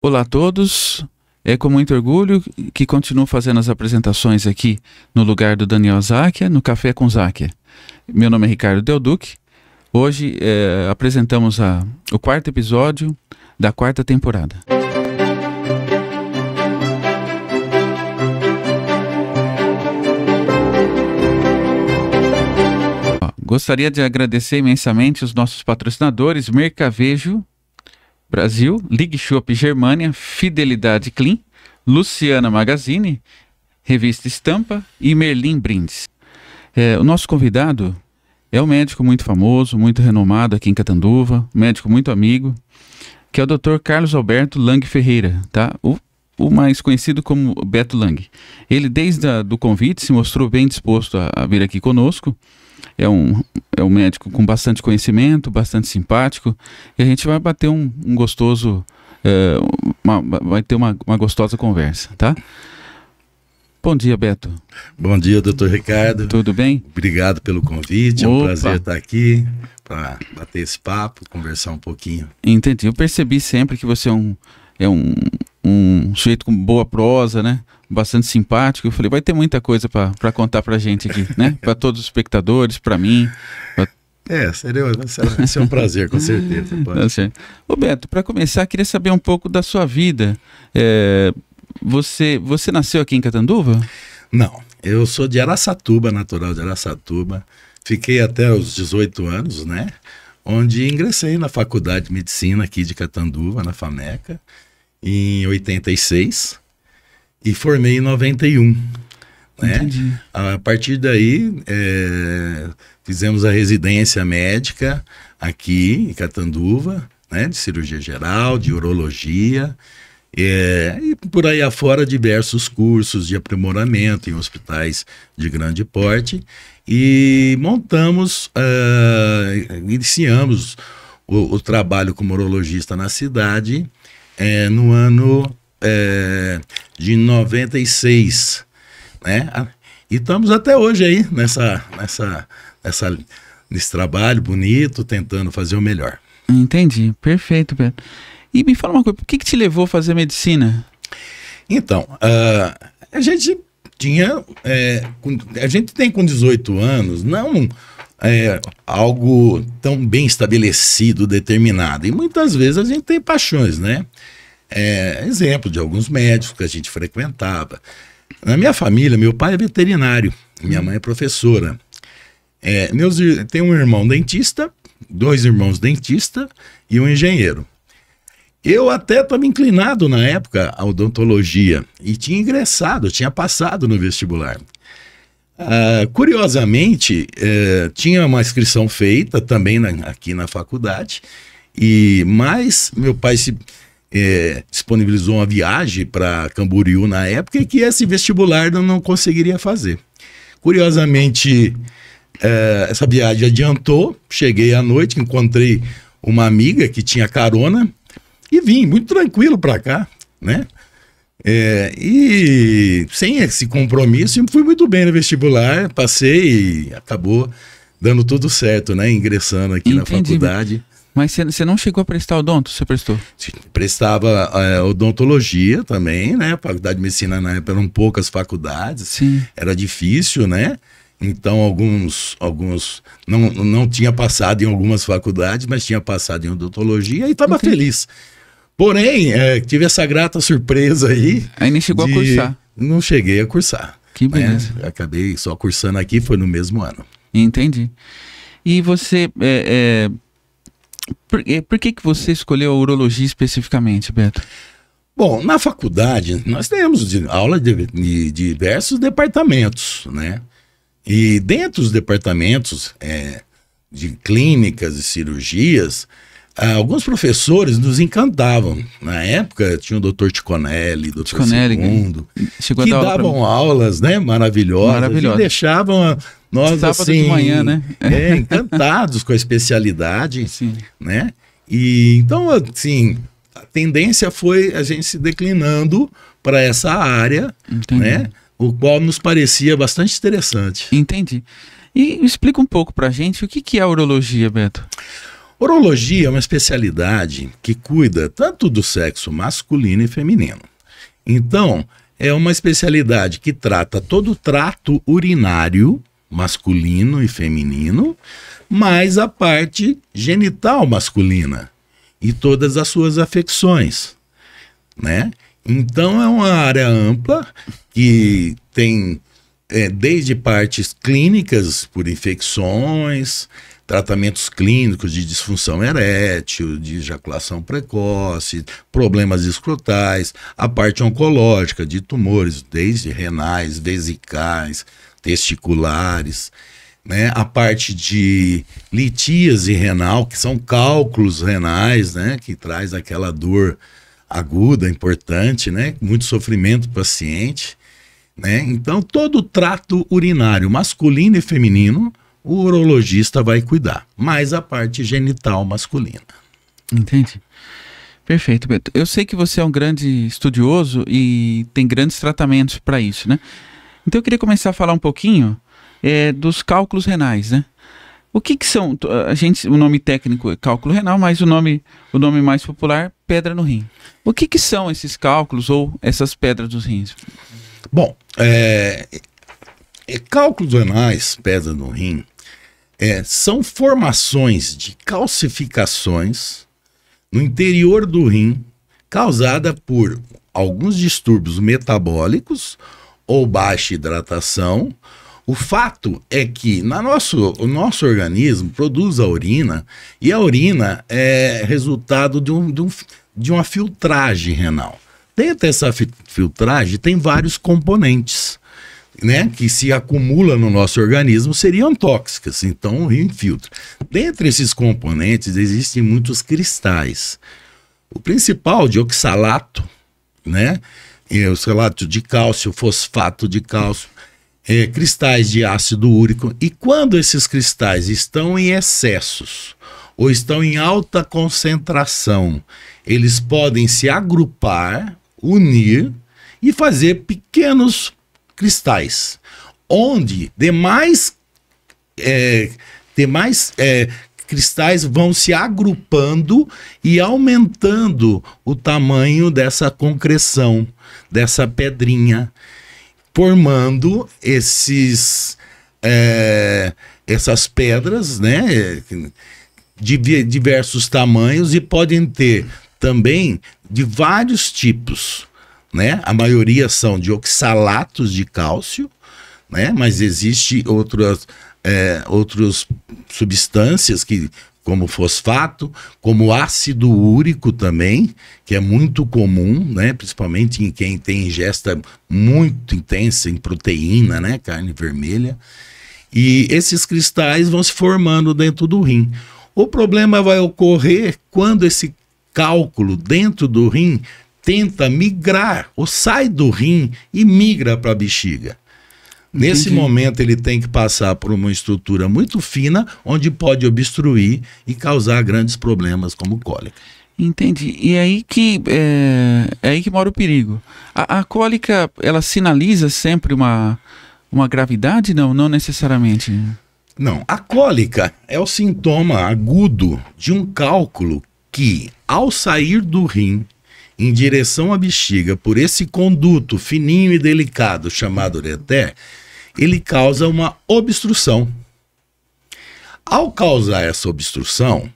Olá a todos, é com muito orgulho que continuo fazendo as apresentações aqui no lugar do Daniel Záquia, no Café com Záquia. Meu nome é Ricardo Del Duque. Hoje apresentamos o quarto episódio da quarta temporada. Gostaria de agradecer imensamente os nossos patrocinadores, Mercavejo Brasil, Ligue Shop Germânia, Fidelidade Clean, Luciana Magazine, Revista Estampa e Merlin Brindes. O nosso convidado é um médico muito famoso, muito renomado aqui em Catanduva, médico muito amigo, que é o Dr. Carlos Alberto Lang Ferreira, tá? O mais conhecido como Beto Lang. Ele, desde o convite, se mostrou bem disposto a vir aqui conosco. É um médico com bastante conhecimento, bastante simpático, e a gente vai bater um gostoso, vai ter uma gostosa conversa, tá? Bom dia, Beto. Bom dia, doutor Ricardo. Tudo bem? Obrigado pelo convite, é um prazer estar aqui para bater esse papo, conversar um pouquinho. Entendi, eu percebi sempre que você é um sujeito com boa prosa, né? Bastante simpático. Eu falei, vai ter muita coisa para contar pra gente aqui, né? Para todos os espectadores, para mim. Vai ser um prazer, com certeza. Tá certo. Ô Beto, para começar, queria saber um pouco da sua vida. Você nasceu aqui em Catanduva? Não, eu sou de Araçatuba, natural de Araçatuba. Fiquei até os 18 anos, né? Onde ingressei na Faculdade de Medicina aqui de Catanduva, na FAMECA, em 86. E formei em 91, né? Entendi. A partir daí, fizemos a residência médica aqui em Catanduva, né? De cirurgia geral, de urologia, e por aí afora diversos cursos de aprimoramento em hospitais de grande porte. E iniciamos o trabalho como urologista na cidade no ano de 96, né? E estamos até hoje aí nesse trabalho bonito, tentando fazer o melhor. Entendi, perfeito, Beto. E me fala uma coisa, por que te levou a fazer medicina? Então, a gente tem com 18 anos, não algo tão bem estabelecido, determinado. E muitas vezes a gente tem paixões, né? Exemplo de alguns médicos que a gente frequentava. Na minha família, meu pai é veterinário, minha mãe é professora. Tem um irmão dentista, 2 irmãos dentistas e um engenheiro. Eu até estava inclinado na época à odontologia e tinha passado no vestibular. Curiosamente, tinha uma inscrição feita também aqui na faculdade, mas meu pai disponibilizou uma viagem para Camboriú na época e que esse vestibular eu não conseguiria fazer. Curiosamente, essa viagem adiantou, cheguei à noite, encontrei uma amiga que tinha carona e vim muito tranquilo para cá, né? E sem esse compromisso, fui muito bem no vestibular, passei e acabou dando tudo certo, né? Ingressando aqui na faculdade. Mas você não chegou a prestar odonto? Você prestou? Prestava odontologia também, né? Faculdade de Medicina na época eram poucas faculdades. Sim. Era difícil, né? Então alguns não tinha passado em algumas faculdades, mas tinha passado em odontologia e estava feliz. Porém, tive essa grata surpresa aí. Aí nem chegou a cursar? Não cheguei a cursar. Que beleza. Acabei só cursando aqui, foi no mesmo ano. Entendi. E você... Por que você escolheu a urologia especificamente, Beto? Bom, na faculdade nós temos aula de diversos departamentos, né? E dentro dos departamentos de clínicas e cirurgias, alguns professores nos encantavam. Na época tinha o Dr. Ticonelli, Dr. Segundo, que davam aulas, né, maravilhosas. E deixavam nós sábado assim, de manhã, né? encantados com a especialidade. Sim. Né? E então, assim, a tendência foi a gente se declinando para essa área, né? O qual nos parecia bastante interessante. Entendi. E explica um pouco pra gente o que é a urologia, Beto. Urologia é uma especialidade que cuida tanto do sexo masculino e feminino. Então, é uma especialidade que trata todo o trato urinário masculino e feminino, mais a parte genital masculina e todas as suas afecções, né? Então é uma área ampla que tem desde partes clínicas por infecções, tratamentos clínicos de disfunção erétil, de ejaculação precoce, problemas escrotais, a parte oncológica de tumores, desde renais, vesicais, testiculares, né? A parte de litíase renal, que são cálculos renais, né? Que traz aquela dor aguda, importante, né? Muito sofrimento para o paciente, né? Então, todo o trato urinário masculino e feminino, o urologista vai cuidar, mais a parte genital masculina. Entendi. Perfeito, Beto. Eu sei que você é um grande estudioso e tem grandes tratamentos para isso, né? Então eu queria começar a falar um pouquinho dos cálculos renais, né? O que são? O nome técnico é cálculo renal, mas o nome mais popular, pedra no rim. O que são esses cálculos ou essas pedras dos rins? Bom, cálculos renais, pedra no rim, são formações de calcificações no interior do rim, causada por alguns distúrbios metabólicos ou baixa hidratação. O fato é que o nosso organismo produz a urina, e a urina é resultado de uma filtragem renal. Dentro dessa filtragem tem vários componentes, né, que se acumulam no nosso organismo, seriam tóxicas, então o rim filtra. Dentre esses componentes existem muitos cristais. O principal de oxalato, né, oxalato de cálcio, fosfato de cálcio, cristais de ácido úrico. E quando esses cristais estão em excessos ou estão em alta concentração, eles podem se agrupar, unir e fazer pequenos cristais, onde demais cristais vão se agrupando e aumentando o tamanho dessa concreção, dessa pedrinha, formando essas pedras, né, de diversos tamanhos, e podem ter também de vários tipos, né? A maioria são de oxalatos de cálcio, né? Mas existe outras substâncias como fosfato, como ácido úrico também, que é muito comum, né? Principalmente em quem tem ingesta muito intensa em proteína, né? Carne vermelha. E esses cristais vão se formando dentro do rim. O problema vai ocorrer quando esse cálculo dentro do rim tenta migrar, ou sai do rim e migra para a bexiga. Nesse momento ele tem que passar por uma estrutura muito fina, onde pode obstruir e causar grandes problemas como cólica. Entendi. E é aí que mora o perigo. A cólica, ela sinaliza sempre uma gravidade? Não necessariamente. Não, a cólica é o sintoma agudo de um cálculo que, ao sair do rim em direção à bexiga por esse conduto fininho e delicado chamado ureter, ele causa uma obstrução. Ao causar essa obstrução,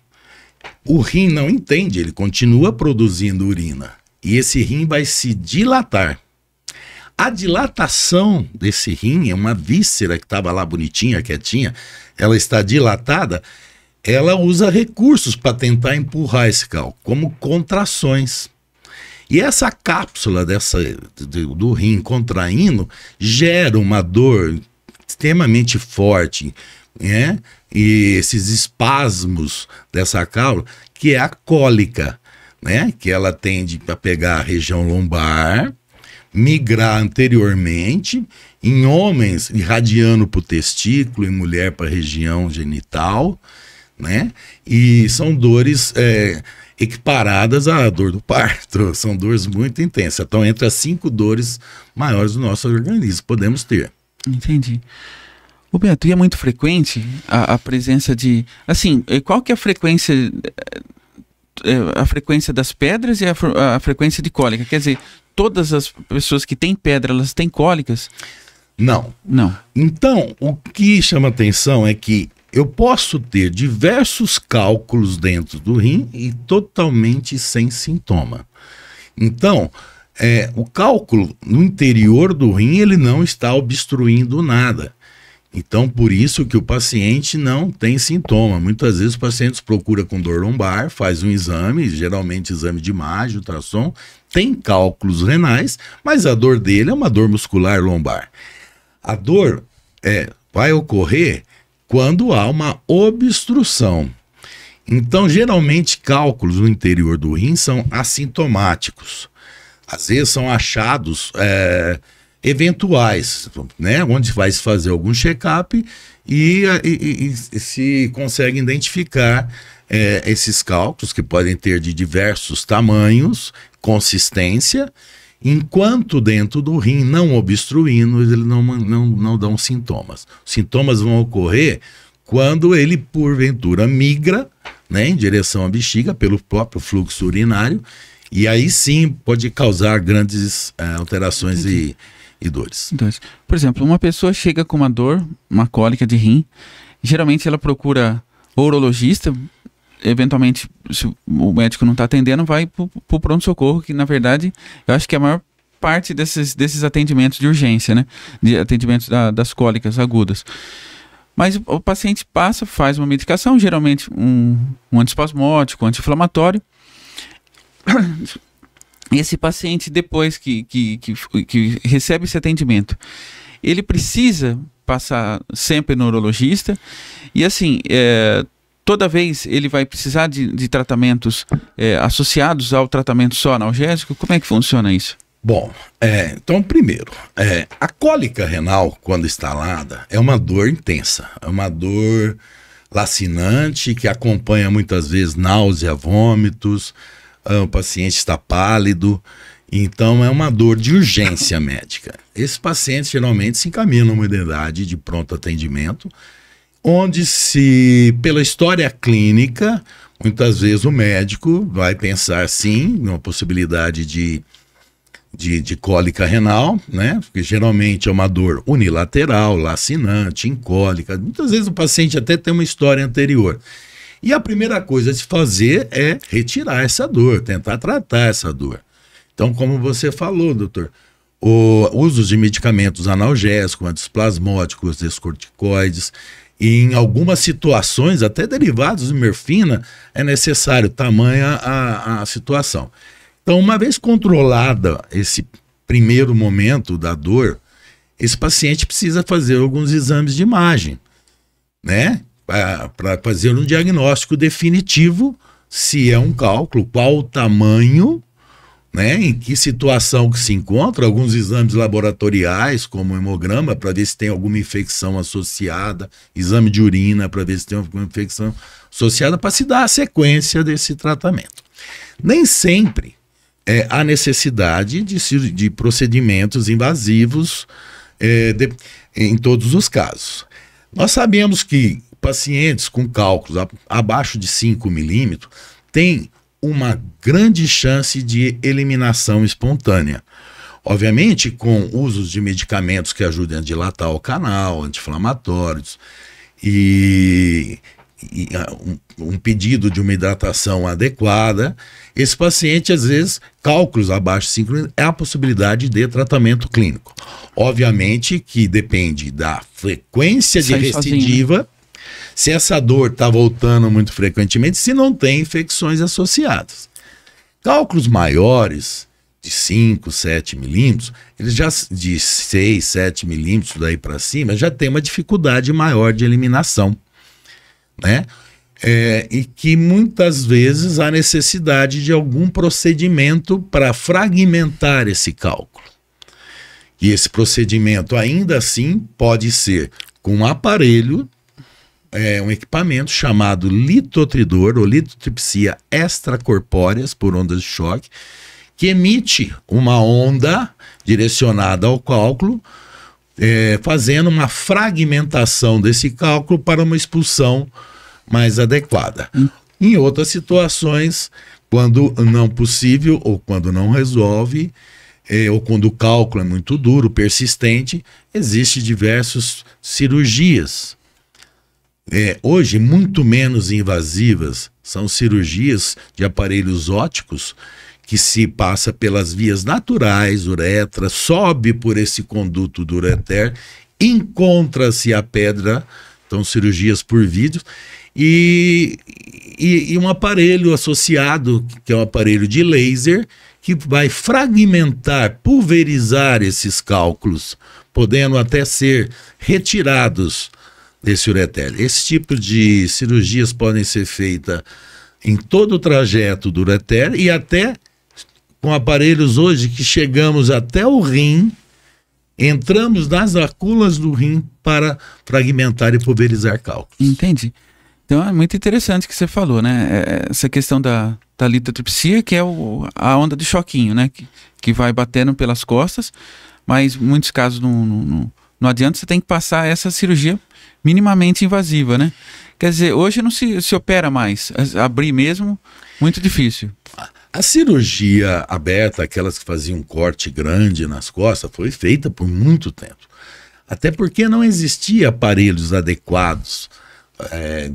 o rim não entende, ele continua produzindo urina, e esse rim vai se dilatar. A dilatação desse rim é uma víscera que estava lá bonitinha, quietinha, ela está dilatada, ela usa recursos para tentar empurrar esse cálculo, como contrações. E essa cápsula do rim contraindo gera uma dor extremamente forte, né? E esses espasmos dessa cápsula, que é a cólica, né? Que ela tende a pegar a região lombar, migrar anteriormente, em homens irradiando para o testículo, em mulher para a região genital, né? E são dores equiparadas à dor do parto, são dores muito intensas. Então, entre as 5 dores maiores do nosso organismo podemos ter. Entendi. Ô Beto, e é muito frequente a presença de... Assim, qual que é a frequência das pedras e a frequência de cólica? Quer dizer, todas as pessoas que têm pedra, elas têm cólicas? Não. Não. Então, o que chama atenção é que eu posso ter diversos cálculos dentro do rim e totalmente sem sintoma. Então, o cálculo no interior do rim, ele não está obstruindo nada. Então, por isso que o paciente não tem sintoma. Muitas vezes os pacientes procuram com dor lombar, faz um exame, geralmente exame de imagem, ultrassom, tem cálculos renais, mas a dor dele é uma dor muscular lombar. A dor vai ocorrer quando há uma obstrução. Então, geralmente, cálculos no interior do rim são assintomáticos. Às vezes são achados eventuais, né? Onde vai se fazer algum check-up e se consegue identificar esses cálculos, que podem ter de diversos tamanhos, consistência, enquanto dentro do rim não obstruindo, ele não dão sintomas. Os sintomas vão ocorrer quando ele, porventura, migra, né, em direção à bexiga pelo próprio fluxo urinário, e aí sim pode causar grandes alterações e dores. Por exemplo, uma pessoa chega com uma dor, uma cólica de rim, geralmente ela procura urologista, eventualmente, se o médico não está atendendo, vai para o pronto-socorro, que na verdade, eu acho que a maior parte desses atendimentos de urgência, né, de atendimentos das cólicas agudas. Mas o paciente passa, faz uma medicação, geralmente um antiespasmódico, anti-inflamatório. Esse paciente, depois que recebe esse atendimento, ele precisa passar sempre no urologista e assim, toda vez ele vai precisar de tratamentos associados ao tratamento só analgésico. Como é que funciona isso? Bom, então primeiro, a cólica renal, quando instalada, é uma dor intensa, é uma dor lacinante que acompanha muitas vezes náusea, vômitos, o paciente está pálido, então é uma dor de urgência médica. Esses pacientes geralmente se encaminham numa unidade de pronto atendimento, onde pela história clínica, muitas vezes o médico vai pensar sim, numa possibilidade de cólica renal, né? Porque geralmente é uma dor unilateral, lacinante, incólica. Muitas vezes o paciente até tem uma história anterior. E a primeira coisa a se fazer é retirar essa dor, tentar tratar essa dor. Então, como você falou, doutor, o uso de medicamentos analgésicos, antiespasmódicos, descorticoides, e em algumas situações, até derivados de morfina, é necessário, tamanha a situação. Então, uma vez controlada esse primeiro momento da dor, esse paciente precisa fazer alguns exames de imagem, né? Para fazer um diagnóstico definitivo se é um cálculo, qual o tamanho, né? Em que situação que se encontra, alguns exames laboratoriais, como hemograma, para ver se tem alguma infecção associada, exame de urina para ver se tem alguma infecção associada, para se dar a sequência desse tratamento. Nem sempre há necessidade de procedimentos invasivos em todos os casos. Nós sabemos que pacientes com cálculos abaixo de 5 milímetros têm uma grande chance de eliminação espontânea. Obviamente, com usos de medicamentos que ajudem a dilatar o canal, anti-inflamatórios e um pedido de uma hidratação adequada, esse paciente, às vezes, cálculos abaixo de 5 milímetros, é a possibilidade de tratamento clínico. Obviamente que depende da frequência de recidiva, se essa dor está voltando muito frequentemente, se não tem infecções associadas. Cálculos maiores, de 5, 7 milímetros, eles já de 6, 7 milímetros daí para cima, já tem uma dificuldade maior de eliminação, né? E que muitas vezes há necessidade de algum procedimento para fragmentar esse cálculo. E esse procedimento ainda assim pode ser com um aparelho, um equipamento chamado litotridor ou litotripsia extracorpóreas por ondas de choque, que emite uma onda direcionada ao cálculo fazendo uma fragmentação desse cálculo para uma expulsão mais adequada. Em outras situações, quando não possível ou quando não resolve, ou quando o cálculo é muito duro, persistente, existem diversas cirurgias. Hoje, muito menos invasivas são cirurgias de aparelhos ópticos que se passa pelas vias naturais, uretra, sobe por esse conduto do ureter, encontra-se a pedra, então cirurgias por vídeo, e um aparelho associado, que é um aparelho de laser, que vai fragmentar, pulverizar esses cálculos, podendo até ser retirados desse ureter. Esse tipo de cirurgias podem ser feitas em todo o trajeto do ureter e até com aparelhos hoje que chegamos até o rim, entramos nas lacunas do rim para fragmentar e pulverizar cálculos. Entendi. Então é muito interessante o que você falou, né? Essa questão da litotripsia, que é a onda de choquinho, né? Que vai batendo pelas costas, mas em muitos casos não adianta, você tem que passar essa cirurgia minimamente invasiva, né? Quer dizer, hoje não se opera mais, abrir mesmo, muito difícil. A cirurgia aberta, aquelas que faziam um corte grande nas costas, foi feita por muito tempo. Até porque não existia aparelhos adequados,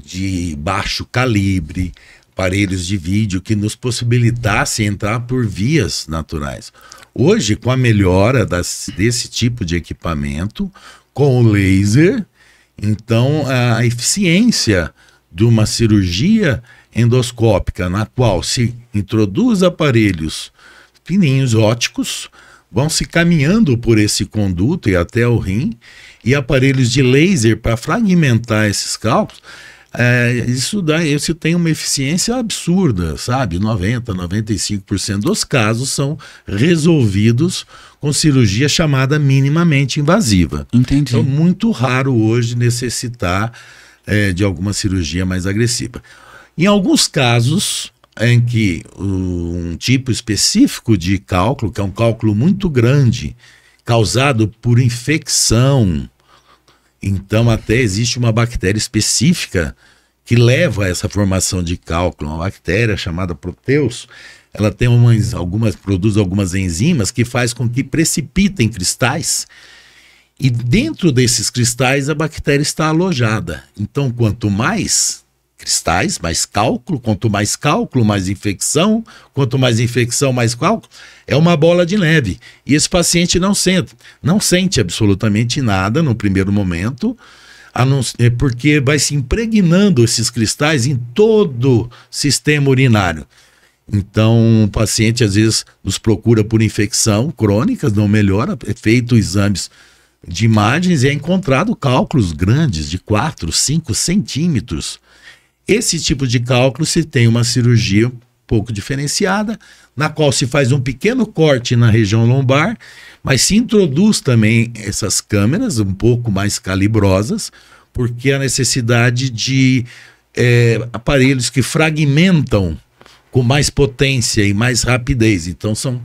de baixo calibre, aparelhos de vídeo que nos possibilitassem entrar por vias naturais. Hoje, com a melhora desse tipo de equipamento, com o laser, então a eficiência de uma cirurgia endoscópica, na qual se introduz aparelhos fininhos ópticos, vão se caminhando por esse conduto e até o rim, e aparelhos de laser para fragmentar esses cálculos, isso tem uma eficiência absurda, sabe? 90%, 95% dos casos são resolvidos com cirurgia chamada minimamente invasiva. Entendi. Então, muito raro hoje necessitar de alguma cirurgia mais agressiva. Em alguns casos em que um tipo específico de cálculo, que é um cálculo muito grande, causado por infecção, então até existe uma bactéria específica que leva a essa formação de cálculo, uma bactéria chamada Proteus. Ela tem produz algumas enzimas que faz com que precipitem cristais, e dentro desses cristais a bactéria está alojada. Então, quanto mais cristais, mais cálculo, quanto mais cálculo, mais infecção, quanto mais infecção, mais cálculo, é uma bola de neve. E esse paciente não sente absolutamente nada no primeiro momento, porque vai se impregnando esses cristais em todo o sistema urinário. Então, o paciente às vezes nos procura por infecção crônica, não melhora, é feito exames de imagens e é encontrado cálculos grandes de 4, 5 centímetros. Esse tipo de cálculo se tem uma cirurgia um pouco diferenciada, na qual se faz um pequeno corte na região lombar, mas se introduz também essas câmeras um pouco mais calibrosas, porque a necessidade de aparelhos que fragmentam com mais potência e mais rapidez. Então são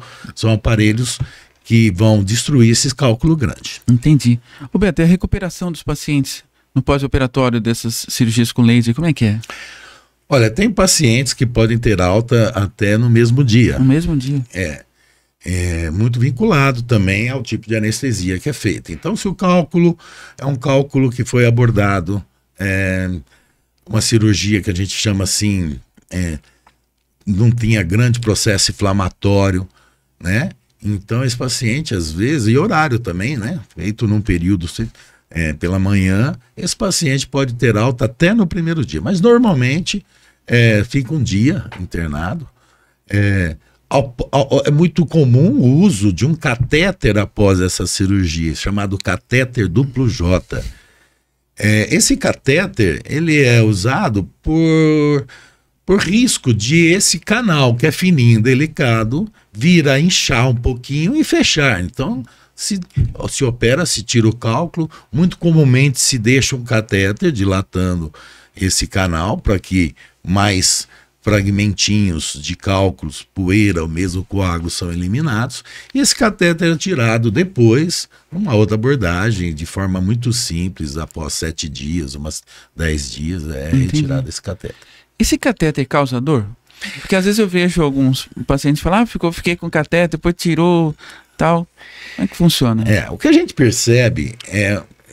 aparelhos que vão destruir esses cálculos grandes. Entendi. Roberto, e a recuperação dos pacientes no pós-operatório dessas cirurgias com laser, como é que é? Olha, tem pacientes que podem ter alta até no mesmo dia. No mesmo dia? É muito vinculado também ao tipo de anestesia que é feita. Então, se o cálculo é um cálculo que foi abordado, uma cirurgia que a gente chama assim, não tinha grande processo inflamatório, né? Então, esse paciente, às vezes, e horário também, né? Feito num período pela manhã, esse paciente pode ter alta até no primeiro dia, mas normalmente fica um dia internado. É muito comum o uso de um catéter após essa cirurgia, chamado catéter duplo J. Esse catéter, ele é usado por risco de esse canal, que é fininho, delicado, vir a inchar um pouquinho e fechar. Então, se opera, se tira o cálculo, muito comumente se deixa um catéter dilatando esse canal para que mais fragmentinhos de cálculos, poeira, ou mesmo coágulo são eliminados, e esse catéter é tirado depois, numa outra abordagem, de forma muito simples, após 7 dias, umas 10 dias, retirado esse catéter. Esse catéter causa dor? Porque às vezes eu vejo alguns pacientes falar, fiquei com catéter, depois tirou, tal. Como é que funciona? O que a gente percebe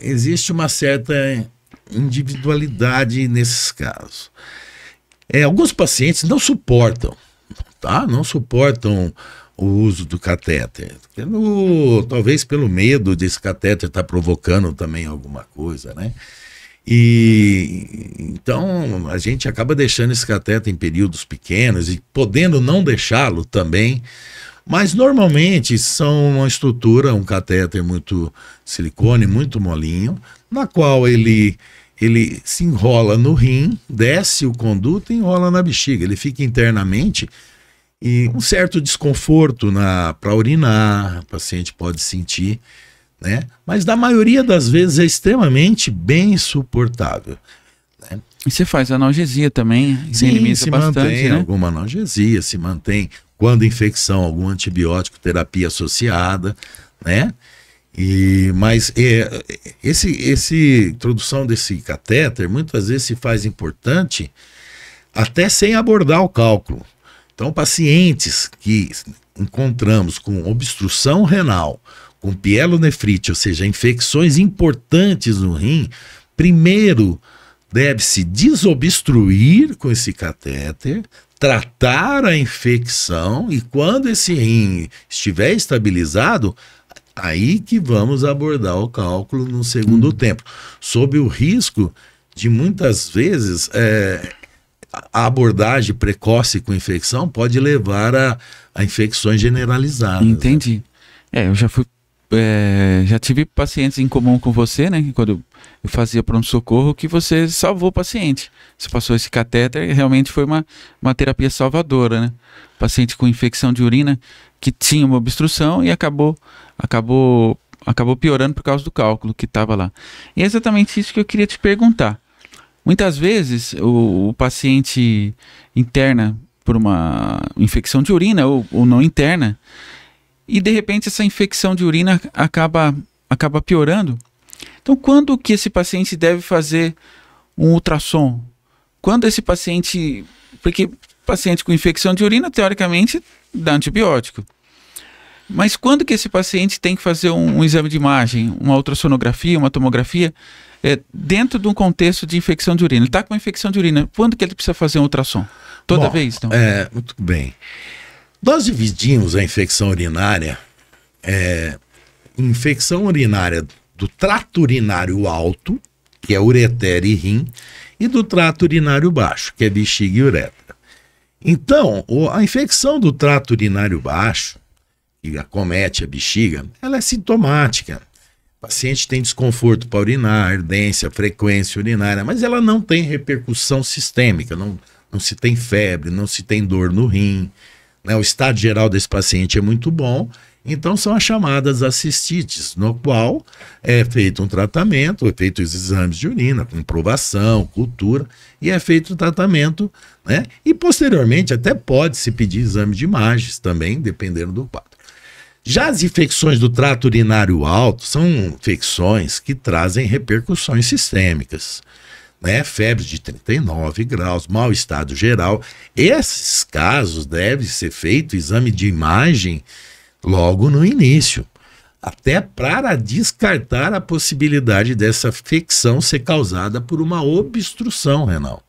existe uma certa individualidade nesses casos. Alguns pacientes não suportam, tá? Não suportam o uso do catéter. Talvez pelo medo desse catéter estar provocando também alguma coisa, né? E então a gente acaba deixando esse catéter em períodos pequenos e podendo não deixá-lo também. Mas normalmente são uma estrutura, um catéter muito silicone, muito molinho, na qual ele se enrola no rim, desce o conduto e enrola na bexiga. Ele fica internamente e um certo desconforto para urinar, o paciente pode sentir, né? Mas na maioria das vezes é extremamente bem suportável, né? E você faz analgesia também? Sim, se bastante, mantém, né? Alguma analgesia, se mantém, quando infecção, algum antibiótico, terapia associada, né? Mas introdução desse catéter muitas vezes se faz importante até sem abordar o cálculo. Então, pacientes que encontramos com obstrução renal, com pielonefrite, ou seja, infecções importantes no rim, primeiro deve-se desobstruir com esse catéter, tratar a infecção e quando esse rim estiver estabilizado, aí que vamos abordar o cálculo no segundo tempo, sob o risco de muitas vezes a abordagem precoce com infecção pode levar a infecções generalizadas. Entendi. Eu já tive pacientes em comum com você, né? Quando eu fazia pronto-socorro, que você salvou o paciente. Você passou esse catéter e realmente foi uma terapia salvadora, né? Paciente com infecção de urina que tinha uma obstrução e acabou piorando por causa do cálculo que estava lá. E é exatamente isso que eu queria te perguntar. Muitas vezes o paciente interna por uma infecção de urina ou não interna, e de repente essa infecção de urina acaba piorando. Então, quando que esse paciente deve fazer um ultrassom? Quando esse paciente... Porque paciente com infecção de urina, teoricamente, dá antibiótico. Mas quando que esse paciente tem que fazer um exame de imagem, uma ultrassonografia, uma tomografia, dentro de um contexto de infecção de urina? Ele está com uma infecção de urina, quando que ele precisa fazer um ultrassom? Toda vez, então? Muito bem. Nós dividimos a infecção urinária, infecção urinária do trato urinário alto, que é ureter e rim, e do trato urinário baixo, que é bexiga e uretra. Então, a infecção do trato urinário baixo, que acomete a bexiga, ela é sintomática. O paciente tem desconforto para urinar, ardência, frequência urinária, mas ela não tem repercussão sistêmica, não se tem febre, não se tem dor no rim, né? O estado geral desse paciente é muito bom, então são as chamadas acistites, no qual é feito um tratamento, é feito os exames de urina, com provação, cultura, e é feito o tratamento, né? E posteriormente até pode-se pedir exame de imagens também, dependendo do quadro. Já as infecções do trato urinário alto são infecções que trazem repercussões sistêmicas, né? Febre de 39 graus, mau estado geral. Esses casos deve ser feito exame de imagem logo no início, até para descartar a possibilidade dessa infecção ser causada por uma obstrução renal.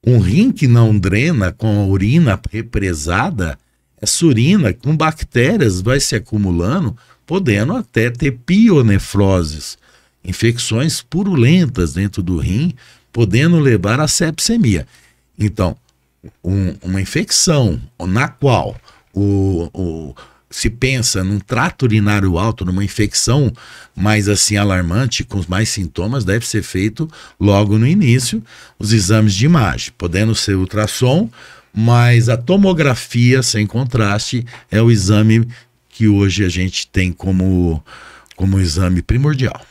Um rim que não drena com a urina represada, essa urina com bactérias vai se acumulando, podendo até ter pionefroses, infecções purulentas dentro do rim, podendo levar à sepsemia. Então, uma infecção na qual se pensa num trato urinário alto, numa infecção mais assim alarmante, com mais sintomas, deve ser feito logo no início os exames de imagem, podendo ser ultrassom, mas a tomografia sem contraste é o exame que hoje a gente tem como exame primordial.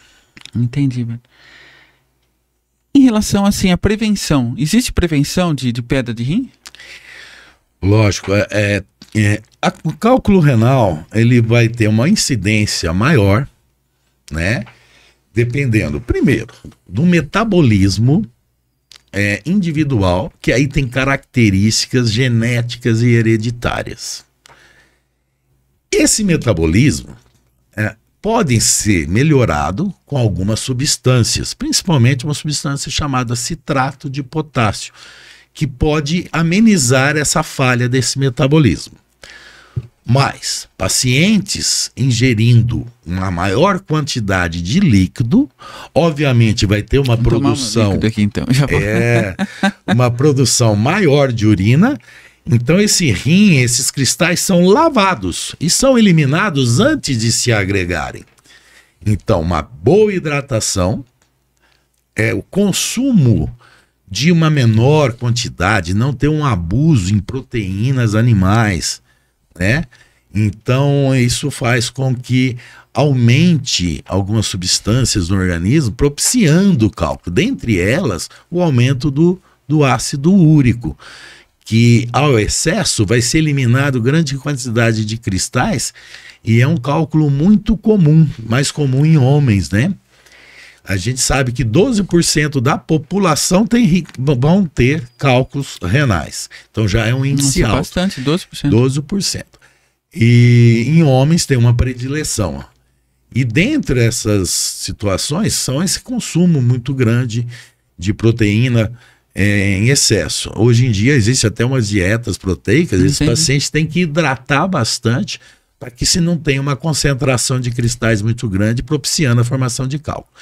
Entendi, mano. Em relação assim à prevenção, existe prevenção de pedra de rim? Lógico, o cálculo renal ele vai ter uma incidência maior, né? Dependendo, primeiro, do metabolismo individual, que aí tem características genéticas e hereditárias. Esse metabolismo pode ser melhorado com algumas substâncias, principalmente uma substância chamada citrato de potássio, que pode amenizar essa falha desse metabolismo. Mas pacientes ingerindo uma maior quantidade de líquido, obviamente vai ter uma produção aqui, então. Já vou. Uma produção maior de urina. Então esses cristais são lavados e são eliminados antes de se agregarem. Então uma boa hidratação, o consumo de uma menor quantidade, não ter um abuso em proteínas animais, né? Então isso faz com que aumente algumas substâncias no organismo, propiciando o cálculo. Dentre elas, o aumento do ácido úrico, que ao excesso vai ser eliminado grande quantidade de cristais, e é um cálculo muito comum, mais comum em homens, né? A gente sabe que 12% da população vão ter cálculos renais. Então já é um índice alto. Bastante, 12%. 12%. E em homens tem uma predileção. E dentre essas situações são esse consumo muito grande de proteína em excesso. Hoje em dia existe até umas dietas proteicas, esses pacientes têm que hidratar bastante para que se não tenha uma concentração de cristais muito grande, propiciando a formação de cálculo.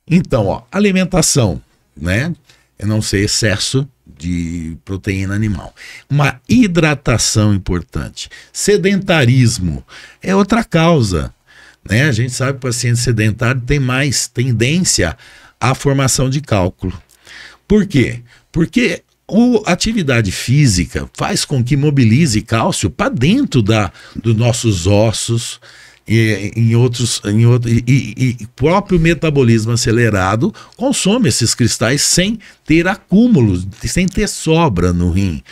Então, alimentação, né? É não ser excesso de proteína animal. Uma hidratação importante. Sedentarismo é outra causa, né? A gente sabe que o paciente sedentário tem mais tendência à formação de cálculo. Por quê? Porque a atividade física faz com que mobilize cálcio para dentro dos nossos ossos e próprio metabolismo acelerado consome esses cristais sem ter acúmulos, sem ter sobra no rim.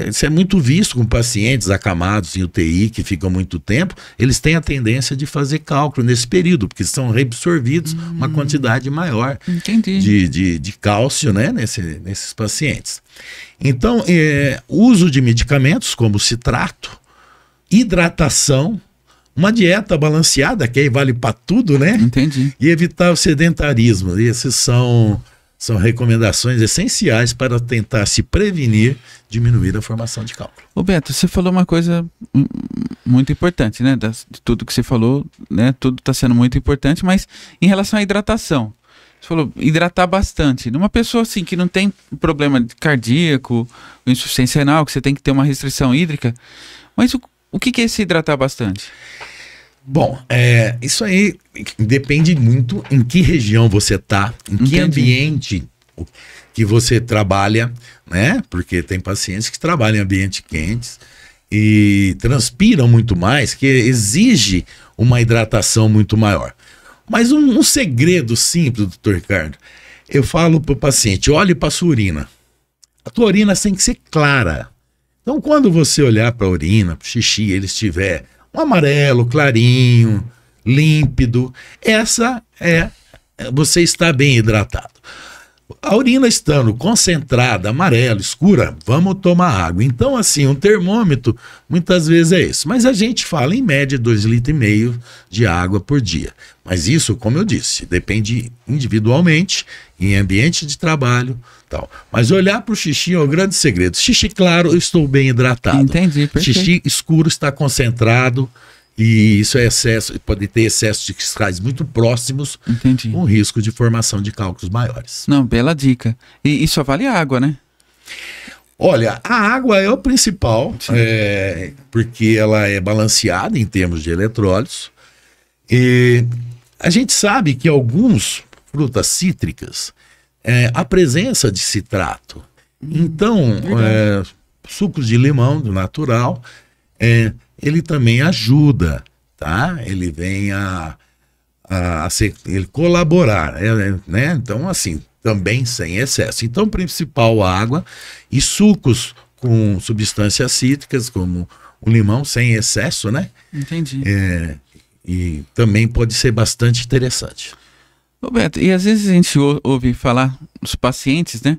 Isso é muito visto com pacientes acamados em UTI que ficam muito tempo. Eles têm a tendência de fazer cálculo nesse período, porque são reabsorvidos uma quantidade maior de cálcio, né, nesses pacientes. Então, uso de medicamentos como citrato, hidratação, uma dieta balanceada, que aí vale para tudo, né? Entendi. E evitar o sedentarismo. E esses são recomendações essenciais para tentar se prevenir, diminuir a formação de cálculo. Ô Beto, você falou uma coisa muito importante, né? De tudo que você falou, né? Tudo está sendo muito importante, mas em relação à hidratação, você falou hidratar bastante. Numa pessoa assim que não tem problema cardíaco, insuficiência renal, que você tem que ter uma restrição hídrica, mas o que é se hidratar bastante? Bom, isso aí depende muito em que região você está, em que ambiente que você trabalha, né? Porque tem pacientes que trabalham em ambientes quentes e transpiram muito mais, que exige uma hidratação muito maior. Mas um segredo simples, doutor Ricardo, eu falo para o paciente: olhe para a sua urina. A tua urina tem que ser clara. Então, quando você olhar para a urina, para o xixi, ele estiver um amarelo, clarinho, límpido, você está bem hidratado. A urina estando concentrada, amarela, escura, vamos tomar água. Então, assim, um termômetro muitas vezes é isso. Mas a gente fala em média 2,5 litros de água por dia. Mas isso, como eu disse, depende individualmente, em ambiente de trabalho, tal. Mas olhar para o xixi é o grande segredo. Xixi claro, eu estou bem hidratado. Entendi, perfeito. Xixi escuro está concentrado. E isso é excesso, pode ter excesso de cristais muito próximos, com risco de formação de cálculos maiores. Não, bela dica. E só vale a água, né? Olha, a água é o principal, porque ela é balanceada em termos de eletrólitos. E a gente sabe que algumas frutas cítricas, a presença de citrato. Então, sucos de limão, do natural, ele também ajuda, tá? Ele vem ele colaborar, né? Então, assim, também sem excesso. Então, principal, água e sucos com substâncias cítricas, como o limão, sem excesso, né? Entendi. E também pode ser bastante interessante. Roberto, e às vezes a gente ouve falar dos pacientes, né?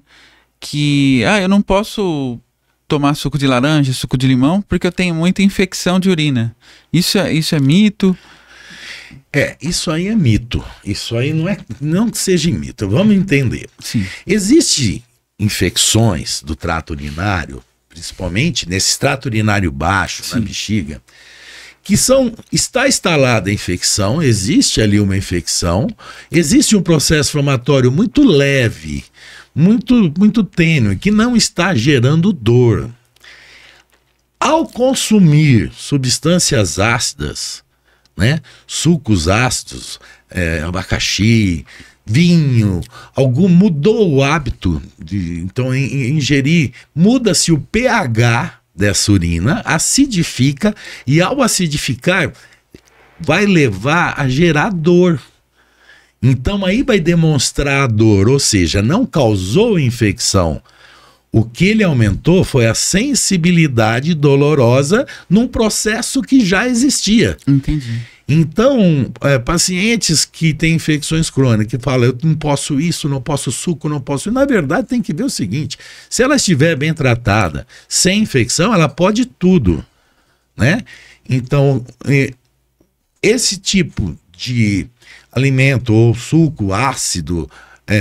Que, eu não posso tomar suco de laranja, suco de limão, porque eu tenho muita infecção de urina. Isso é mito? Isso aí é mito. Isso aí não que seja mito. Vamos entender. Sim. Existem infecções do trato urinário, principalmente nesse trato urinário baixo, Sim. na bexiga, que está instalada a infecção, existe ali uma infecção, existe um processo inflamatório muito leve, muito tênue, que não está gerando dor. Ao consumir substâncias ácidas, né, sucos ácidos, abacaxi, vinho, mudou o hábito de então ingerir, muda-se o pH dessa urina, acidifica, e ao acidificar vai levar a gerar dor. Então aí vai demonstrar a dor, ou seja, não causou infecção. O que ele aumentou foi a sensibilidade dolorosa num processo que já existia. Entendi. Então, pacientes que têm infecções crônicas, que falam, eu não posso isso, não posso suco, não posso... Na verdade, tem que ver o seguinte, se ela estiver bem tratada, sem infecção, ela pode tudo, né? Então, esse tipo de alimento ou suco ácido,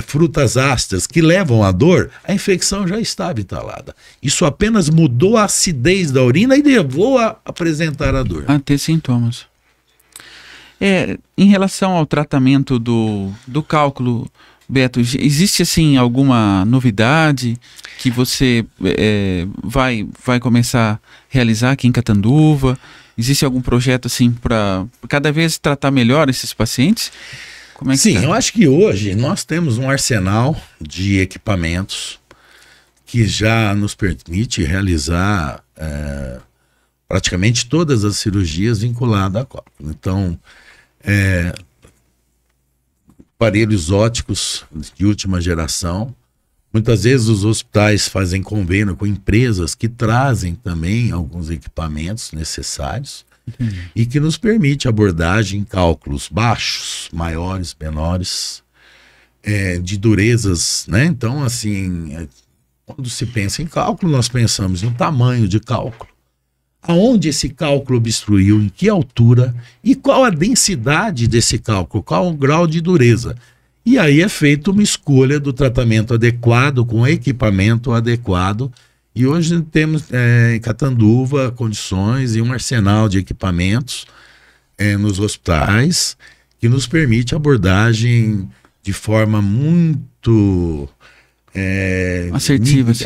frutas ácidas que levam à dor, a infecção já estava instalada. Isso apenas mudou a acidez da urina e levou a apresentar a dor. A ter sintomas. Em relação ao tratamento do cálculo, Beto, existe assim alguma novidade que você vai começar a realizar aqui em Catanduva? Existe algum projeto assim para cada vez tratar melhor esses pacientes? Como é que Sim, tá? eu acho que hoje nós temos um arsenal de equipamentos que já nos permite realizar praticamente todas as cirurgias vinculadas à cálculo. Então, aparelhos ópticos de última geração. Muitas vezes os hospitais fazem convênio com empresas que trazem também alguns equipamentos necessários e que nos permite abordagem em cálculos baixos, maiores, menores, de durezas, né? Então, assim, quando se pensa em cálculo, nós pensamos no tamanho de cálculo, aonde esse cálculo obstruiu, em que altura e qual a densidade desse cálculo, qual o grau de dureza. E aí é feita uma escolha do tratamento adequado, com equipamento adequado. E hoje temos em Catanduva condições e um arsenal de equipamentos nos hospitais que nos permite abordagem de forma muito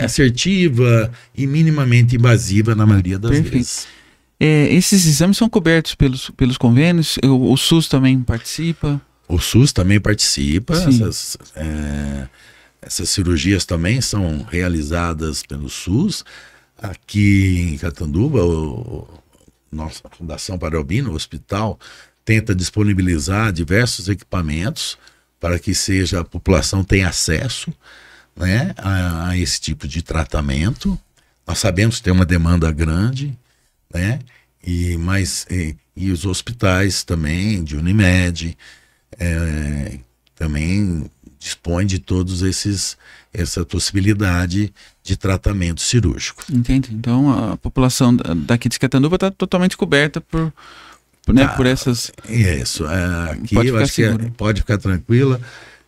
assertiva e minimamente invasiva na maioria das vezes. Esses exames são cobertos pelos convênios? O SUS também participa? O SUS também participa. Essas cirurgias também são realizadas pelo SUS. Aqui em Catanduva, nossa Fundação Paraubino, o hospital, tenta disponibilizar diversos equipamentos para que a população tenha acesso, né, a esse tipo de tratamento. Nós sabemos que tem uma demanda grande, né, e os hospitais também, de Unimed, também dispõe de todos essa possibilidade de tratamento cirúrgico. Entendi. Então a população daqui de Catanduva está totalmente coberta por essas... Isso. Aqui eu acho que pode ficar tranquila.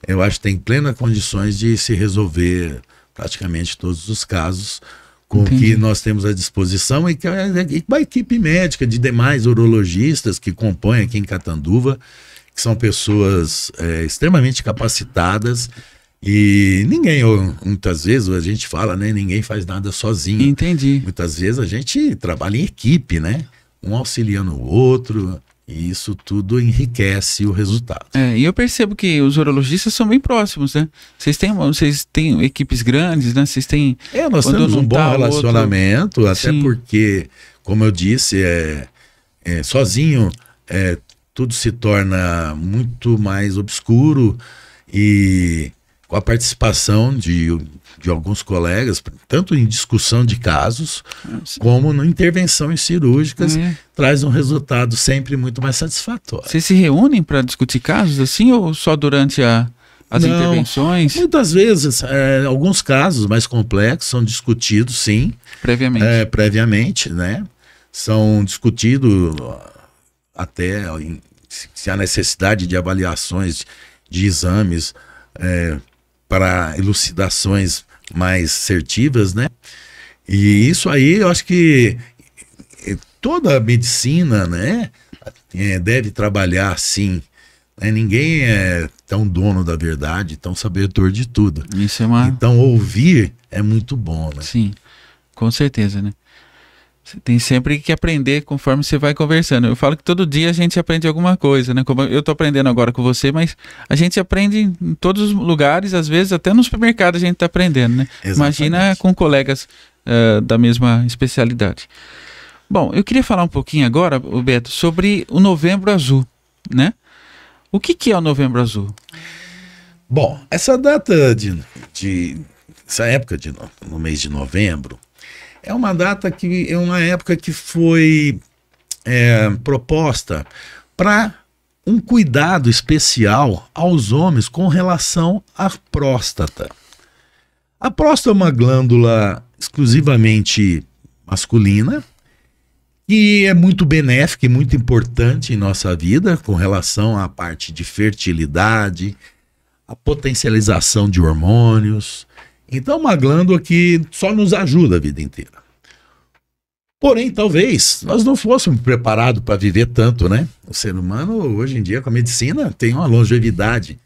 Eu acho que tem plenas condições de se resolver praticamente todos os casos com o que nós temos à disposição e com a equipe médica de demais urologistas que compõem aqui em Catanduva, que são pessoas extremamente capacitadas e muitas vezes a gente fala, né, ninguém faz nada sozinho. Entendi. Muitas vezes a gente trabalha em equipe, né, um auxiliando o outro, e isso tudo enriquece o resultado. E eu percebo que os urologistas são bem próximos, né? Vocês têm equipes grandes, né? Vocês têm... nós temos um bom relacionamento, até Sim. porque, como eu disse, sozinho tudo se torna muito mais obscuro e com a participação de alguns colegas, tanto em discussão de casos, como em intervenções cirúrgicas, traz um resultado sempre muito mais satisfatório. Vocês se reúnem para discutir casos assim, ou só durante as intervenções? Muitas vezes, alguns casos mais complexos são discutidos, sim. Previamente. Previamente, né? São discutidos até se há necessidade de avaliações de exames para elucidações mais assertivas, né? E isso aí, eu acho que toda a medicina, né, deve trabalhar assim. Ninguém é tão dono da verdade, tão sabedor de tudo. Isso é Então, ouvir é muito bom, né? Sim, com certeza, né? Você tem sempre que aprender conforme você vai conversando. Eu falo que todo dia a gente aprende alguma coisa, né? Como eu estou aprendendo agora com você, mas a gente aprende em todos os lugares, às vezes até no supermercado a gente está aprendendo, né? Exatamente. Imagina com colegas da mesma especialidade. Bom, eu queria falar um pouquinho agora, Beto, sobre o Novembro Azul, né? O que é o Novembro Azul? Bom, essa data essa época no mês de novembro, é uma data que é uma época que foi proposta para um cuidado especial aos homens com relação à próstata. A próstata é uma glândula exclusivamente masculina que é muito benéfica e muito importante em nossa vida com relação à parte de fertilidade, a potencialização de hormônios. Então, uma glândula que só nos ajuda a vida inteira. Porém, talvez nós não fôssemos preparados para viver tanto, né? O ser humano, hoje em dia, com a medicina, tem uma longevidade.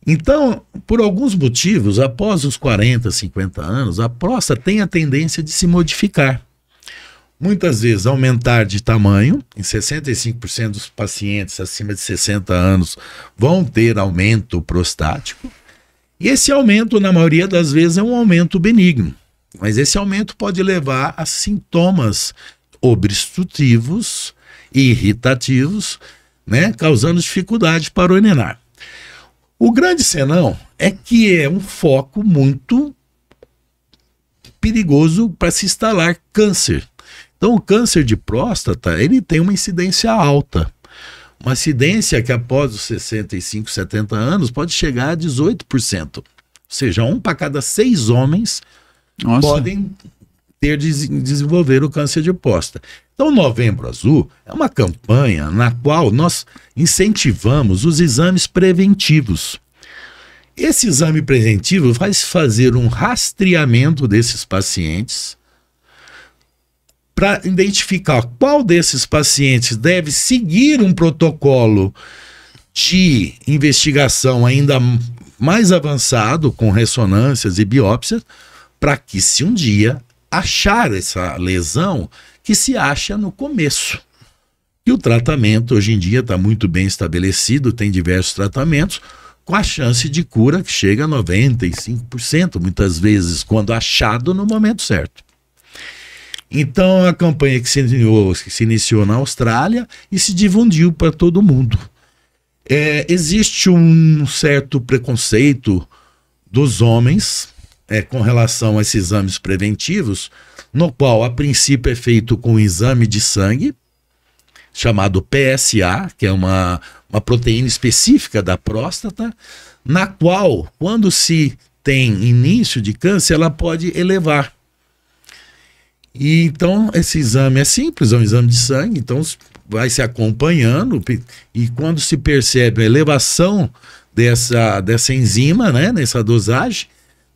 Então, por alguns motivos, após os 40, 50 anos, a próstata tem a tendência de se modificar. Muitas vezes aumentar de tamanho, em 65% dos pacientes acima de 60 anos vão ter aumento prostático. E esse aumento, na maioria das vezes, é um aumento benigno. Mas esse aumento pode levar a sintomas obstrutivos e irritativos, né, causando dificuldade para urinar. O grande senão é que é um foco muito perigoso para se instalar câncer. Então, o câncer de próstata, ele tem uma incidência alta. Uma incidência que após os 65, 70 anos pode chegar a 18%. Ou seja, 1 para cada 6 homens podem desenvolver o câncer de próstata. Então, o Novembro Azul é uma campanha na qual nós incentivamos os exames preventivos. Esse exame preventivo vai fazer um rastreamento desses pacientes para identificar qual desses pacientes deve seguir um protocolo de investigação ainda mais avançado, com ressonâncias e biópsias, para que, se um dia achar essa lesão, que se acha no começo. E o tratamento, hoje em dia, está muito bem estabelecido, tem diversos tratamentos, com a chance de cura que chega a 95%, muitas vezes, quando achado no momento certo. Então, a campanha que se iniciou na Austrália e se difundiu para todo mundo. Existe um certo preconceito dos homens com relação a esses exames preventivos, no qual, a princípio, é feito com um exame de sangue, chamado PSA, que é uma proteína específica da próstata, na qual, quando se tem início de câncer, ela pode elevar. E então esse exame é simples, é um exame de sangue, então vai se acompanhando e quando se percebe a elevação dessa enzima, né, nessa dosagem,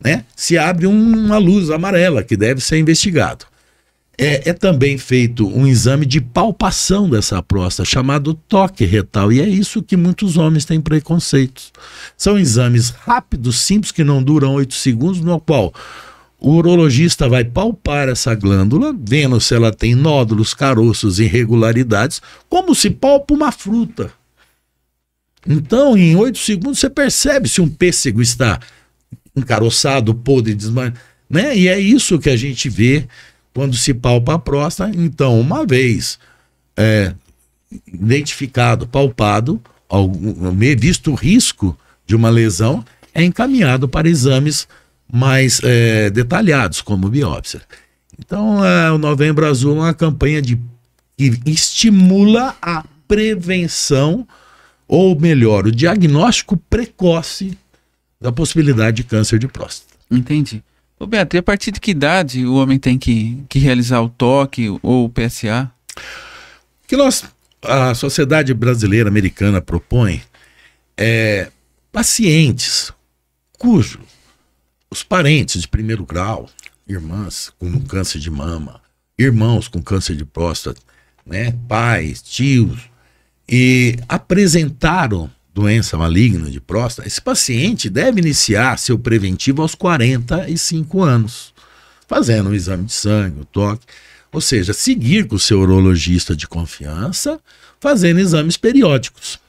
né, se abre uma luz amarela que deve ser investigado. É também feito um exame de palpação dessa próstata, chamado toque retal, e é isso que muitos homens têm preconceitos. São exames rápidos, simples, que não duram 8 segundos, no qual o urologista vai palpar essa glândula, vendo se ela tem nódulos, caroços, irregularidades, como se palpa uma fruta. Então, em 8 segundos, você percebe se um pêssego está encaroçado, podre, né? E é isso que a gente vê quando se palpa a próstata. Então, uma vez identificado, palpado, visto o risco de uma lesão, é encaminhado para exames mais detalhados, como biópsia. Então, o Novembro Azul é uma campanha que estimula a prevenção, ou melhor, o diagnóstico precoce da possibilidade de câncer de próstata. Entendi. Ô Beto, e a partir de que idade o homem tem que realizar o toque ou o PSA? O que a Sociedade Brasileira Americana propõe pacientes cujos os parentes de primeiro grau, irmãs com câncer de mama, irmãos com câncer de próstata, né, pais, tios, e apresentaram doença maligna de próstata, esse paciente deve iniciar seu preventivo aos 45 anos, fazendo um exame de sangue, o toque, ou seja, seguir com o seu urologista de confiança, fazendo exames periódicos.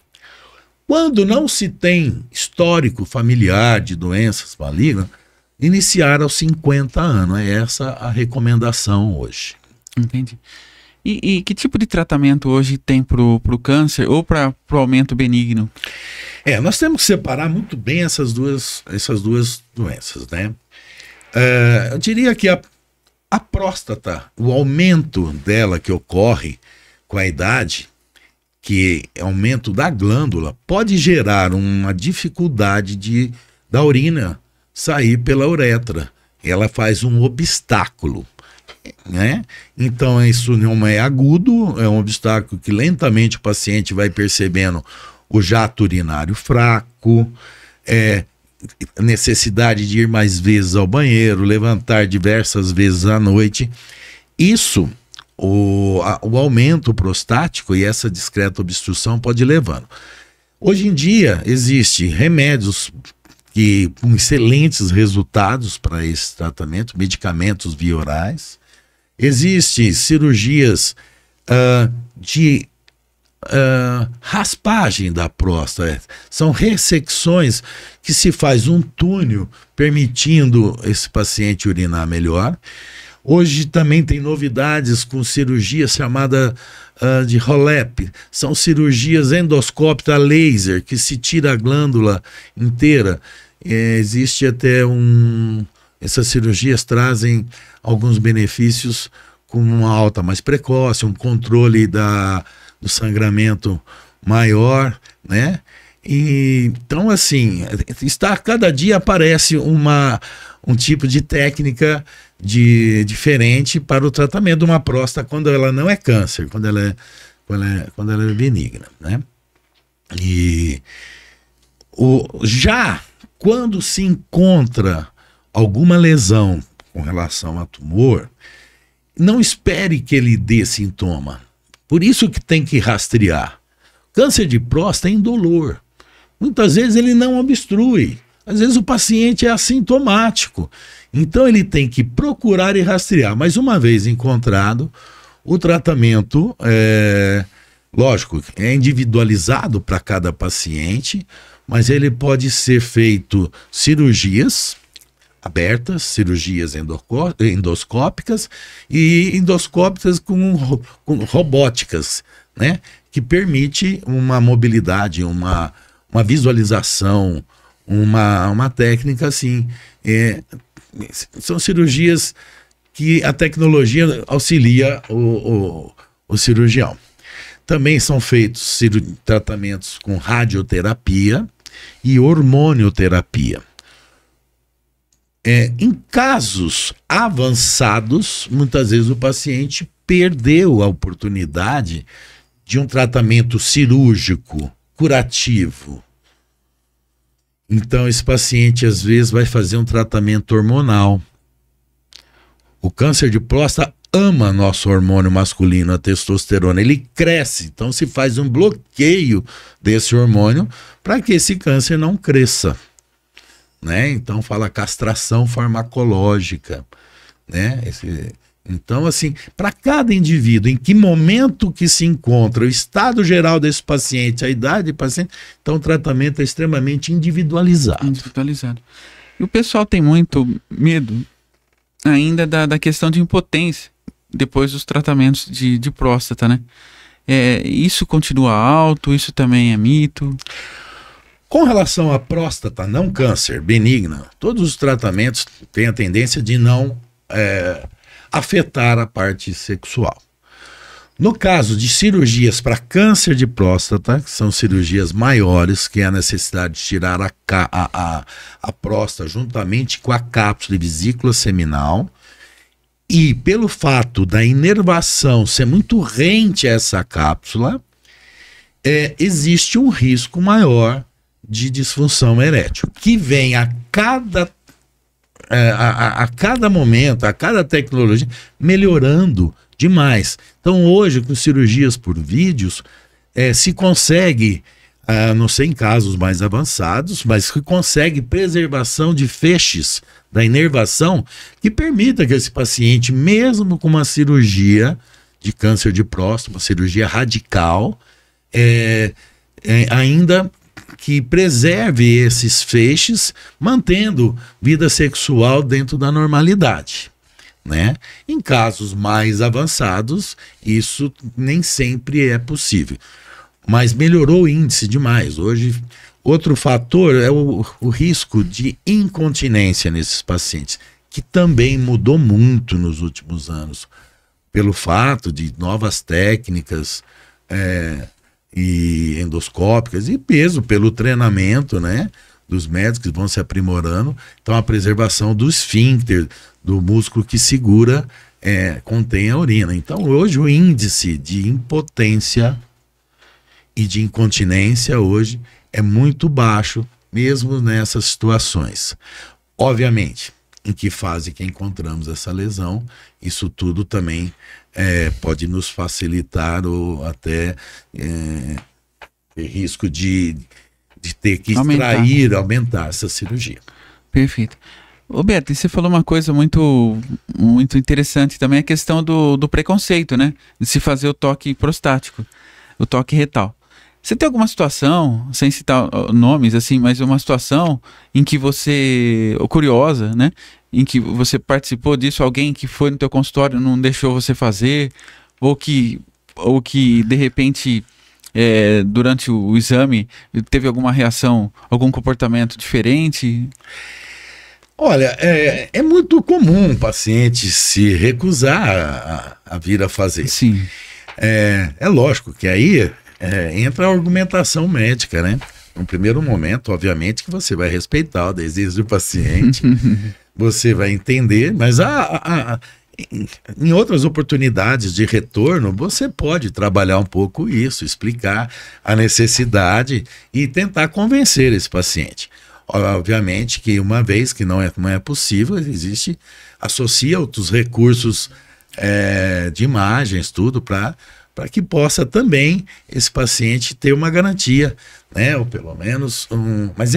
Quando não se tem histórico familiar de doenças malignas, iniciar aos 50 anos. É essa a recomendação hoje. Entendi. E que tipo de tratamento hoje tem para o câncer ou para o aumento benigno? Nós temos que separar muito bem essas duas doenças, né? Eu diria que a próstata, o aumento dela que ocorre com a idade, que é aumento da glândula, pode gerar uma dificuldade da urina sair pela uretra. Ela faz um obstáculo, né? Então isso não é agudo, é um obstáculo que lentamente o paciente vai percebendo o jato urinário fraco, necessidade de ir mais vezes ao banheiro, levantar diversas vezes à noite. Isso, o aumento prostático e essa discreta obstrução pode ir levando. Hoje em dia existem remédios com excelentes resultados para esse tratamento, medicamentos via orais. Existem cirurgias de raspagem da próstata. São ressecções que se faz um túnel permitindo esse paciente urinar melhor. Hoje também tem novidades com cirurgia chamada de HoLEP. São cirurgias endoscópicas a laser, que se tira a glândula inteira. Existe até essas cirurgias trazem alguns benefícios, como uma alta mais precoce, um controle do sangramento maior, né? Então, assim, cada dia aparece um tipo de técnica diferente para o tratamento de uma próstata quando ela não é câncer, quando ela é benigna, né? Já quando se encontra alguma lesão com relação a tumor, não espere que ele dê sintoma. Por isso que tem que rastrear. Câncer de próstata é indolor. Muitas vezes ele não obstrui. Às vezes o paciente é assintomático. Então ele tem que procurar e rastrear. Mas uma vez encontrado, o tratamento, lógico, é individualizado para cada paciente, mas ele pode ser feito cirurgias abertas, cirurgias endoscópicas e endoscópicas com robóticas, né? Que permite uma mobilidade, uma visualização, uma técnica assim. São cirurgias que a tecnologia auxilia o cirurgião. Também são feitos tratamentos com radioterapia e hormonioterapia. Em casos avançados, muitas vezes o paciente perdeu a oportunidade de um tratamento cirúrgico curativo. Então esse paciente às vezes vai fazer um tratamento hormonal. O câncer de próstata ama nosso hormônio masculino, a testosterona. Ele cresce, então se faz um bloqueio desse hormônio para que esse câncer não cresça, né? Então fala castração farmacológica, né? Então, assim, para cada indivíduo, em que momento que se encontra, o estado geral desse paciente, a idade do paciente, então o tratamento é extremamente individualizado. E o pessoal tem muito medo ainda da questão de impotência depois dos tratamentos de próstata, né? Isso continua alto? Isso também é mito? Com relação à próstata, não câncer, benigna, todos os tratamentos têm a tendência de não afetar a parte sexual. No caso de cirurgias para câncer de próstata, que são cirurgias maiores, que é a necessidade de tirar a próstata juntamente com a cápsula e vesícula seminal, e pelo fato da inervação ser muito rente a essa cápsula, existe um risco maior de disfunção erétil, que vem a cada momento, a cada tecnologia, melhorando demais. Então hoje, com cirurgias por vídeos, se consegue, não sei em casos mais avançados, mas se consegue preservação de feixes da inervação que permita que esse paciente, mesmo com uma cirurgia de câncer de próstata, uma cirurgia radical, ainda que preserve esses feixes, mantendo vida sexual dentro da normalidade, né? Em casos mais avançados, isso nem sempre é possível, mas melhorou o índice demais. Hoje, outro fator é o risco de incontinência nesses pacientes, que também mudou muito nos últimos anos, pelo fato de novas técnicas e endoscópicas e pelo treinamento, né, dos médicos que vão se aprimorando. Então a preservação do esfíncter, do músculo que segura, contém a urina. Então hoje o índice de impotência e de incontinência hoje é muito baixo, mesmo nessas situações. Obviamente, em que fase que encontramos essa lesão, isso tudo também pode nos facilitar ou até ter risco de ter que aumentar essa cirurgia. Perfeito. Ô Beto, e você falou uma coisa muito, muito interessante também, a questão do preconceito, né? De se fazer o toque prostático, o toque retal. Você tem alguma situação, sem citar nomes, assim, mas uma situação em que você, curiosa, né? Em que você participou disso, alguém que foi no teu consultório não deixou você fazer, ou que de repente, durante o exame, teve alguma reação, algum comportamento diferente? Olha, é muito comum o paciente se recusar a vir a fazer. Sim. É lógico que aí entra a argumentação médica, né? No primeiro momento, obviamente, que você vai respeitar o desejo do paciente, você vai entender, mas em outras oportunidades de retorno, você pode trabalhar um pouco isso, explicar a necessidade e tentar convencer esse paciente. Obviamente que uma vez que não é possível, associa outros recursos de imagens, tudo, para que possa também esse paciente ter uma garantia, né? Ou pelo menos mas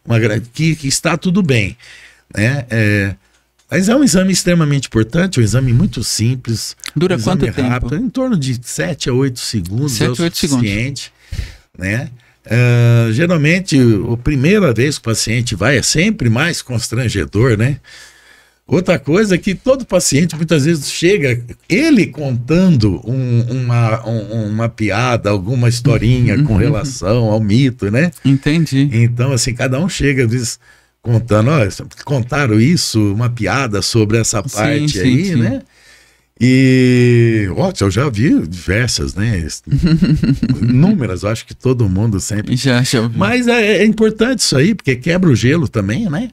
uma garantia que está tudo bem, né? Mas é um exame extremamente importante, um exame muito simples. Dura quanto tempo? Rápido, em torno de 7 a 8 segundos. 7 a 8 suficiente, né? Geralmente, a primeira vez que o paciente vai é sempre mais constrangedor, né? Outra coisa é que todo paciente muitas vezes chega, ele contando uma piada, alguma historinha com relação ao mito, né? Entendi. Então, assim, cada um chega, às vezes, contando, contaram isso, uma piada sobre essa parte sim, né? E, eu já vi diversas, né? Inúmeras, eu acho que todo mundo sempre... Já ouvi. Mas é importante isso aí, porque quebra o gelo também, né?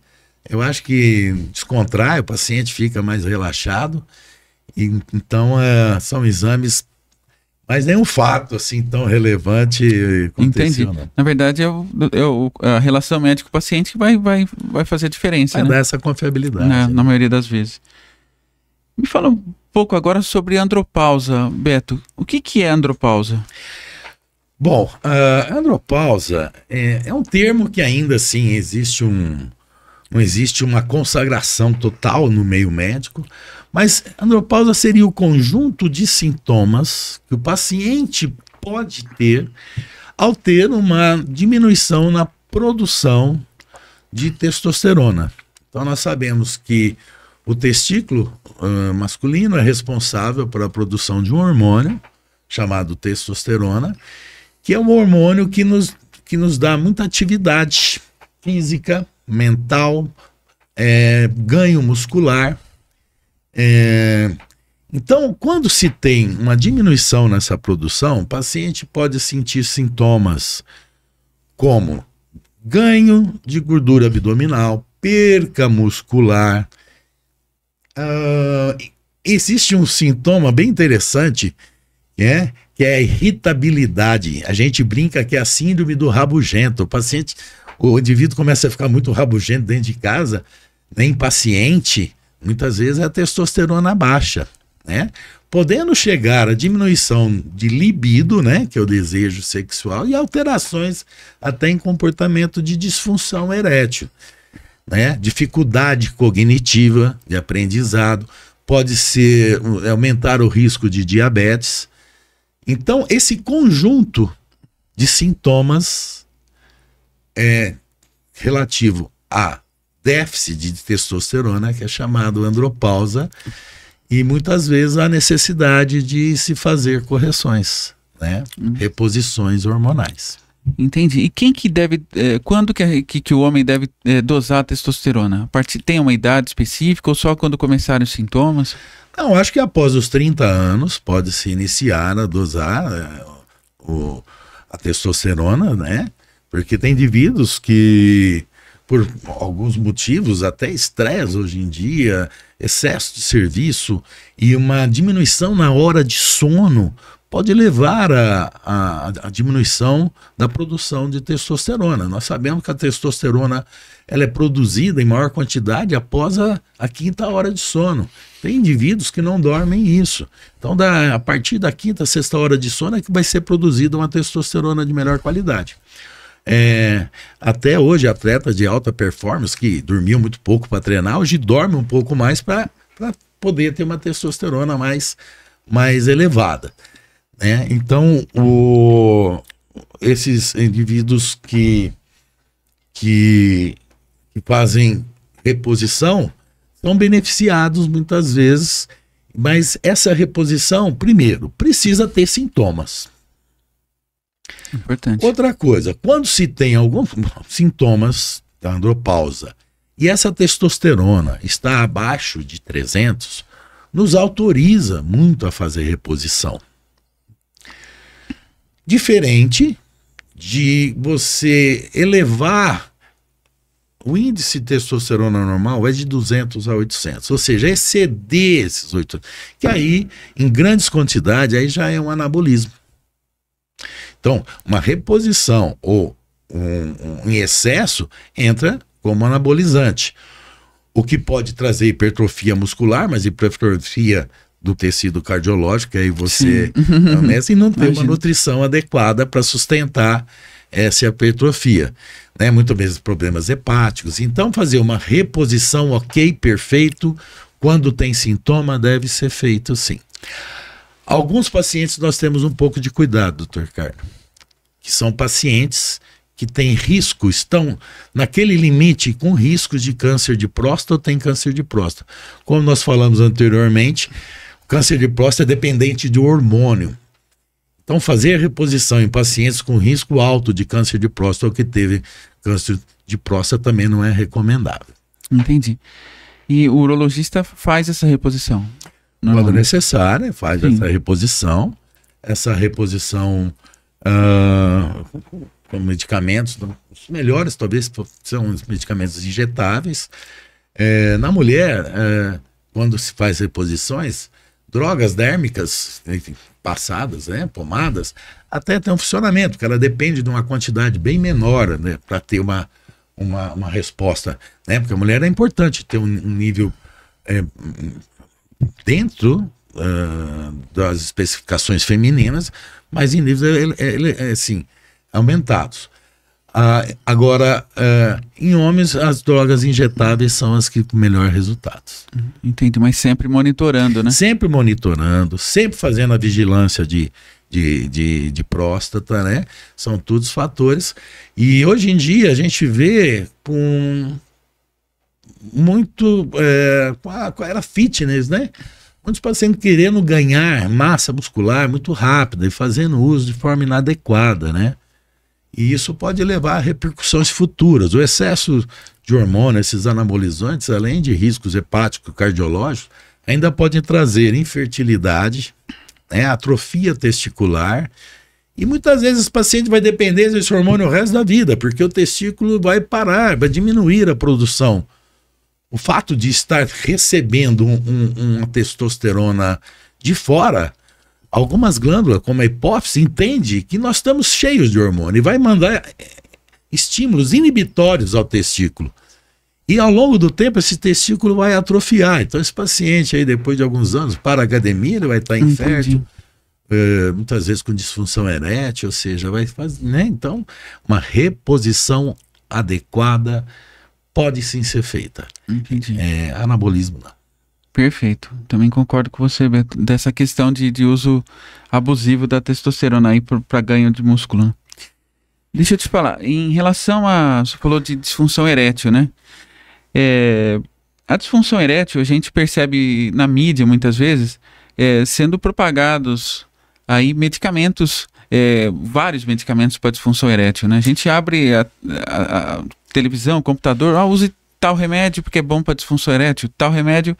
Eu acho que descontrai, o paciente fica mais relaxado. Então, são exames, mas nenhum fato assim tão relevante aconteceu. Entendi. Na verdade, a relação médico-paciente que vai fazer a diferença. Vai né? dar essa confiabilidade. Na maioria das vezes. Me fala um pouco agora sobre andropausa, Beto. O que é andropausa? Bom, a andropausa é um termo que ainda assim não existe uma consagração total no meio médico, mas andropausa seria o conjunto de sintomas que o paciente pode ter ao ter uma diminuição na produção de testosterona. Então nós sabemos que o testículo masculino é responsável pela produção de um hormônio chamado testosterona, que é um hormônio que que nos dá muita atividade física, mental, ganho muscular. Então, quando se tem uma diminuição nessa produção, o paciente pode sentir sintomas como ganho de gordura abdominal, perca muscular. Existe um sintoma bem interessante, que é a irritabilidade. A gente brinca que é a síndrome do rabugento. O indivíduo começa a ficar muito rabugento dentro de casa, né, impaciente, muitas vezes é a testosterona baixa, né? Podendo chegar à diminuição de libido, né, que é o desejo sexual, e alterações até em comportamento de disfunção erétil, né? Dificuldade cognitiva de aprendizado, pode ser aumentar o risco de diabetes. Então, esse conjunto de sintomas é relativo a déficit de testosterona, que é chamado andropausa, e muitas vezes a necessidade de se fazer correções, né? Reposições hormonais. Entendi. E quem que deve, quando que o homem deve dosar a testosterona? Tem uma idade específica ou só quando começarem os sintomas? Não, acho que após os 30 anos pode-se iniciar a dosar a testosterona, né? Porque tem indivíduos que, por alguns motivos, até estresse hoje em dia, excesso de serviço e uma diminuição na hora de sono, pode levar a diminuição da produção de testosterona. Nós sabemos que a testosterona ela é produzida em maior quantidade após a 5ª hora de sono. Tem indivíduos que não dormem isso. Então, a partir da 5ª, 6ª hora de sono é que vai ser produzida uma testosterona de melhor qualidade. Até hoje, atletas de alta performance que dormiam muito pouco para treinar, hoje dormem um pouco mais para poder ter uma testosterona mais elevada, né? Então, esses indivíduos que fazem reposição são beneficiados muitas vezes, mas essa reposição, primeiro, precisa ter sintomas. Importante. Outra coisa, quando se tem alguns sintomas da andropausa e essa testosterona está abaixo de 300, nos autoriza muito a fazer reposição. Diferente de você elevar o índice de testosterona normal é de 200 a 800, ou seja, exceder esses 800, que aí, em grandes quantidades, aí já é um anabolismo. Então, uma reposição ou um excesso entra como anabolizante, o que pode trazer hipertrofia muscular, mas hipertrofia do tecido cardiológico, aí você começa e não tem uma nutrição adequada para sustentar essa hipertrofia, né? Muito menos problemas hepáticos. Então, fazer uma reposição perfeito, quando tem sintoma, deve ser feito sim. Alguns pacientes nós temos um pouco de cuidado, doutor Ricardo, que são pacientes que têm risco, estão naquele limite com riscos de câncer de próstata ou tem câncer de próstata. Como nós falamos anteriormente, o câncer de próstata é dependente de hormônio. Então, fazer a reposição em pacientes com risco alto de câncer de próstata ou que teve câncer de próstata também não é recomendável. Entendi. E o urologista faz essa reposição? Quando necessária, faz essa reposição. Essa reposição com medicamentos, os melhores talvez são os medicamentos injetáveis. Na mulher, quando se faz reposições, drogas dérmicas passadas, né, pomadas, até tem um funcionamento, porque ela depende de uma quantidade bem menor, né, para ter uma resposta, né, porque a mulher é importante ter um nível dentro das especificações femininas, mas em níveis assim, aumentados. Agora, em homens, as drogas injetáveis são as que com melhor resultados. Entendi, mas sempre monitorando, né? Sempre monitorando, sempre fazendo a vigilância de próstata, né? São todos fatores. E hoje em dia a gente vê com muito com a era fitness, né? Muitos pacientes querendo ganhar massa muscular muito rápida e fazendo uso de forma inadequada, né? E isso pode levar a repercussões futuras. O excesso de hormônio, esses anabolizantes, além de riscos hepáticos, cardiológicos, ainda podem trazer infertilidade, né, atrofia testicular. E muitas vezes o paciente vai depender desse hormônio o resto da vida, porque o testículo vai parar, vai diminuir a produção. O fato de estar recebendo uma testosterona de fora, algumas glândulas, como a hipófise, entende que nós estamos cheios de hormônio e vai mandar estímulos inibitórios ao testículo. E ao longo do tempo esse testículo vai atrofiar. Então esse paciente aí, depois de alguns anos, para a academia, ele vai estar infértil, muitas vezes com disfunção erétil, ou seja, vai fazer, né? Então, uma reposição adequada pode sim ser feita. Entendi. Anabolismo não. Perfeito. Também concordo com você, Beto, dessa questão de uso abusivo da testosterona aí para ganho de músculo, né? Deixa eu te falar, em relação a... Você falou de disfunção erétil, né? A disfunção erétil a gente percebe na mídia muitas vezes sendo propagados aí medicamentos, vários medicamentos para disfunção erétil, né? A gente abre a televisão, o computador, use tal remédio porque é bom para disfunção erétil, tal remédio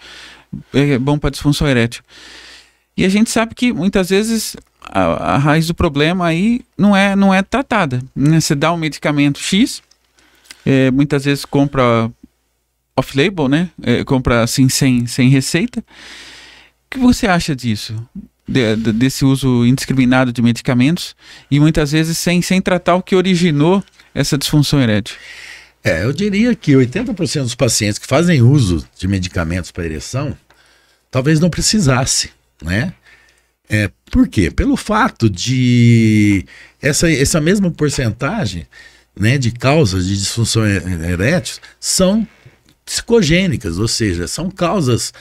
é bom para disfunção erétil. E a gente sabe que muitas vezes a raiz do problema aí não é tratada, né? Você dá um medicamento X, muitas vezes compra off-label, né? Compra assim sem receita. O que você acha disso? Desse uso indiscriminado de medicamentos e muitas vezes sem tratar o que originou essa disfunção erétil? Eu diria que 80% dos pacientes que fazem uso de medicamentos para ereção talvez não precisasse, né? Por quê? Pelo fato de essa mesma porcentagem, né, de causas de disfunção erétil são psicogênicas, ou seja, são causas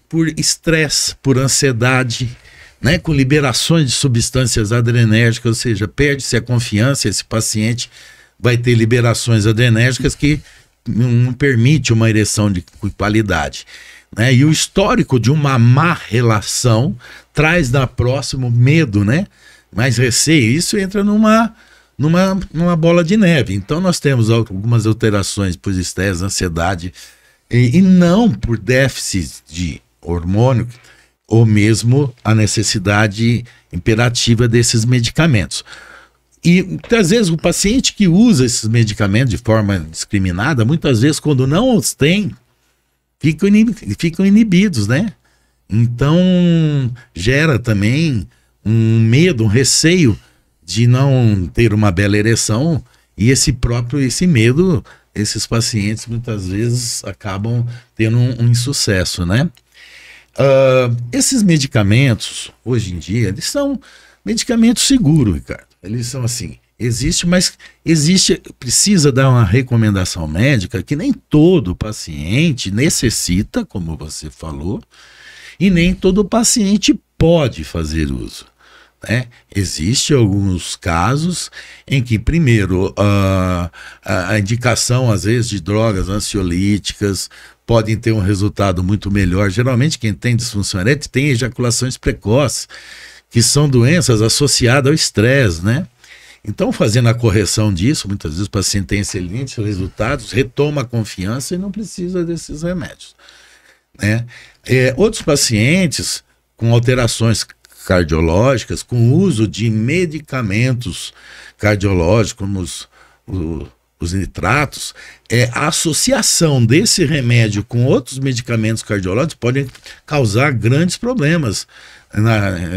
por estresse, por ansiedade, né, com liberações de substâncias adrenérgicas, ou seja, perde-se a confiança, esse paciente vai ter liberações adrenérgicas que não permite uma ereção de qualidade, né? E o histórico de uma má relação traz na próximo medo, né? Mais receio. Isso entra numa bola de neve. Então nós temos algumas alterações por estresse, ansiedade e não por déficit de hormônio ou mesmo a necessidade imperativa desses medicamentos. E muitas vezes o paciente que usa esses medicamentos de forma discriminada, muitas vezes quando não os tem, ficam inibidos, né? Então gera também um medo, um receio de não ter uma bela ereção, e esse medo, esses pacientes muitas vezes acabam tendo um insucesso, né? Esses medicamentos, hoje em dia, eles são medicamentos seguros, Ricardo. Eles são assim, precisa dar uma recomendação médica que nem todo paciente necessita, como você falou, e nem todo paciente pode fazer uso, né? Existem alguns casos em que, primeiro, a indicação, às vezes, de drogas ansiolíticas podem ter um resultado muito melhor. Geralmente, quem tem disfunção erétil tem ejaculações precoces, que são doenças associadas ao estresse, né? Então, fazendo a correção disso, muitas vezes o paciente tem excelentes resultados, retoma a confiança e não precisa desses remédios, né? Outros pacientes com alterações cardiológicas, com uso de medicamentos cardiológicos, como os nitratos, a associação desse remédio com outros medicamentos cardiológicos pode causar grandes problemas,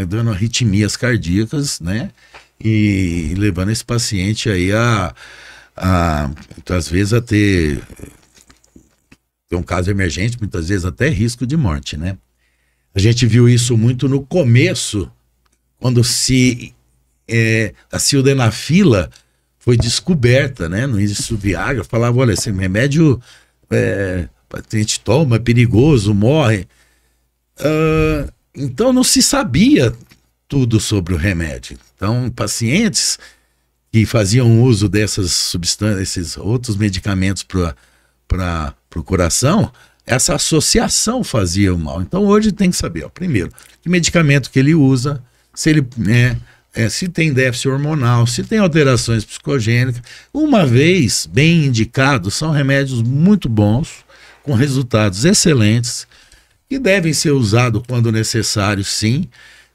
dando arritmias cardíacas, né? E levando esse paciente aí muitas vezes a ter um caso emergente, muitas vezes até risco de morte, né? A gente viu isso muito no começo, quando a sildenafila foi descoberta, né? No início do Viagra, falava, olha, esse remédio a gente toma, é perigoso, morre. Então não se sabia tudo sobre o remédio. Então, pacientes que faziam uso dessas substâncias, esses outros medicamentos para o coração, essa associação fazia o mal. Então, hoje tem que saber, primeiro, que medicamento que ele usa, se ele se tem déficit hormonal, se tem alterações psicogênicas. Uma vez bem indicados, são remédios muito bons, com resultados excelentes, que devem ser usados quando necessário, sim,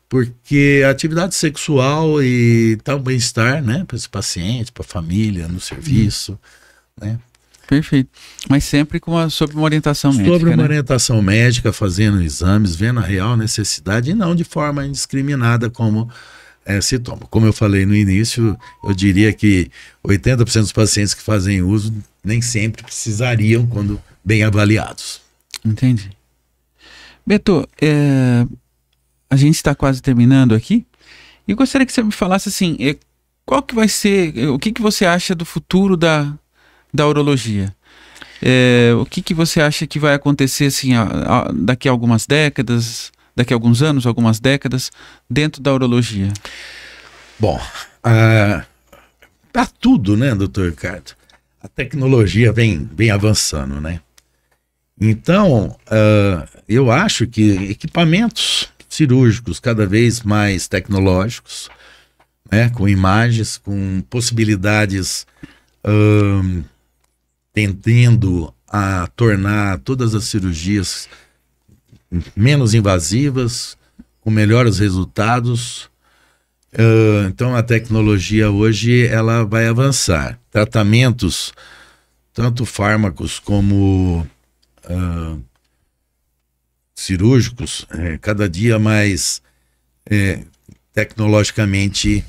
porque a atividade sexual e tal bem-estar, né, para esse paciente, para a família, no serviço, né? Perfeito. Mas sempre sob uma orientação médica, sobre uma né? orientação médica, fazendo exames, vendo a real necessidade e não de forma indiscriminada como se toma. Como eu falei no início, eu diria que 80% dos pacientes que fazem uso nem sempre precisariam quando bem avaliados. Entendi. Beto, a gente está quase terminando aqui e eu gostaria que você me falasse assim, qual que vai ser, o que você acha do futuro da urologia? O que você acha que vai acontecer assim, daqui a algumas décadas, daqui a alguns anos, algumas décadas, dentro da urologia? Bom, para tudo, né, doutor Ricardo? A tecnologia vem avançando, né? Então, eu acho que equipamentos cirúrgicos cada vez mais tecnológicos, né, com imagens, com possibilidades tendendo a tornar todas as cirurgias menos invasivas, com melhores resultados. Então a tecnologia hoje ela vai avançar. Tratamentos, tanto fármacos como cirúrgicos, cada dia mais tecnologicamente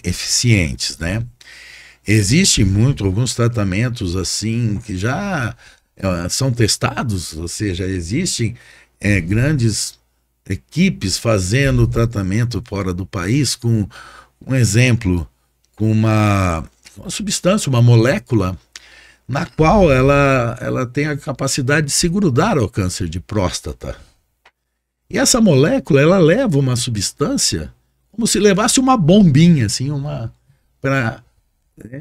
eficientes, né? Existem alguns tratamentos assim que já são testados, ou seja, existem grandes equipes fazendo tratamento fora do país com um exemplo, com uma substância, uma molécula, na qual ela tem a capacidade de se grudar ao câncer de próstata. E essa molécula, ela leva uma substância como se levasse uma bombinha, assim,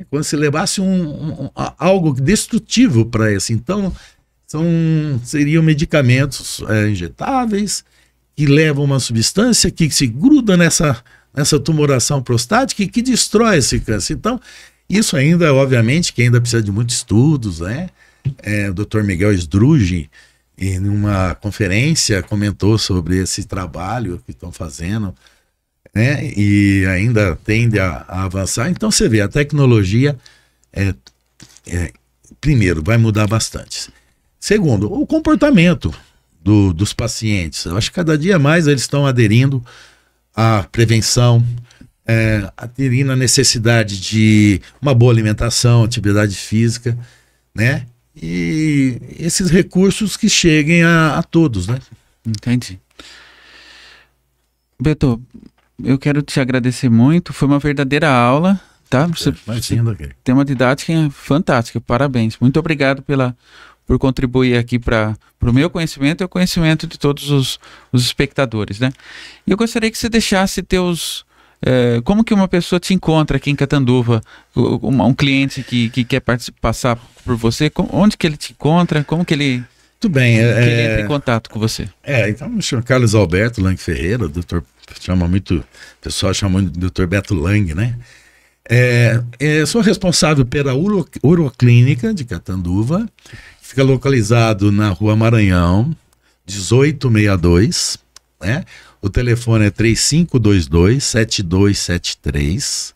como se levasse algo destrutivo para esse. Então, seriam medicamentos injetáveis que levam uma substância que se gruda nessa tumoração prostática e que destrói esse câncer. Então, isso ainda, obviamente, que ainda precisa de muitos estudos, né? O Dr. Miguel Sdruge, em uma conferência, comentou sobre esse trabalho que estão fazendo, né? E ainda tende a avançar. Então, você vê, a tecnologia, primeiro, vai mudar bastante. Segundo, o comportamento dos pacientes. Eu acho que cada dia mais eles estão aderindo à prevenção, aderindo à necessidade de uma boa alimentação, atividade física, né? E esses recursos que cheguem a todos, né? Entendi. Beto, eu quero te agradecer muito, foi uma verdadeira aula, tá? Você tem uma didática fantástica, parabéns. Muito obrigado por contribuir aqui para o meu conhecimento e o conhecimento de todos os espectadores, né? E eu gostaria que você deixasse como que uma pessoa te encontra aqui em Catanduva, um cliente que quer passar por você, onde que ele te encontra, como que ele... Tudo bem. Que ele entra em contato com você. Então, me chamo Carlos Alberto Lang Ferreira, o pessoal chama muito de Dr. Beto Lang, né? Sou responsável pela Uroclínica de Catanduva, que fica localizado na Rua Maranhão, 1862, né? O telefone é 3522-7273.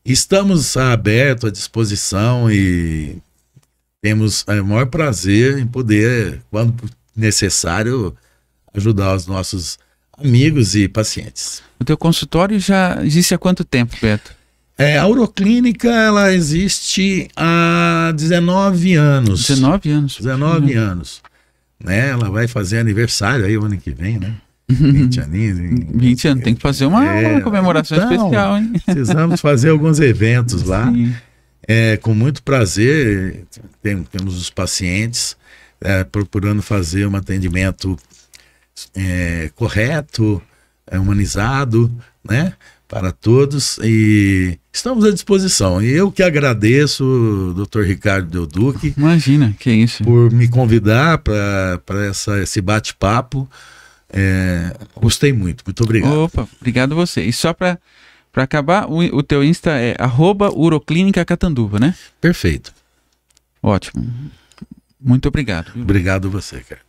Estamos abertos à disposição e temos o maior prazer em poder, quando necessário, ajudar os nossos amigos e pacientes. O teu consultório já existe há quanto tempo, Beto? A Uroclínica, ela existe há 19 anos. 19 anos. 19 anos. Né? Ela vai fazer aniversário aí o ano que vem, né? 20 aninhos. 20 anos, tem que fazer uma comemoração especial, hein? Precisamos fazer alguns eventos lá. Sim. Com muito prazer, temos os pacientes procurando fazer um atendimento correto, humanizado, né? Para todos, e estamos à disposição. E eu que agradeço, Dr. Ricardo Del Duque. Imagina, que isso. Por me convidar para esse bate-papo. Gostei muito obrigado. Opa, obrigado você. E só para acabar, o teu Insta é @uroclínica Catanduva, né? Perfeito. Ótimo. Muito obrigado. Obrigado você, cara.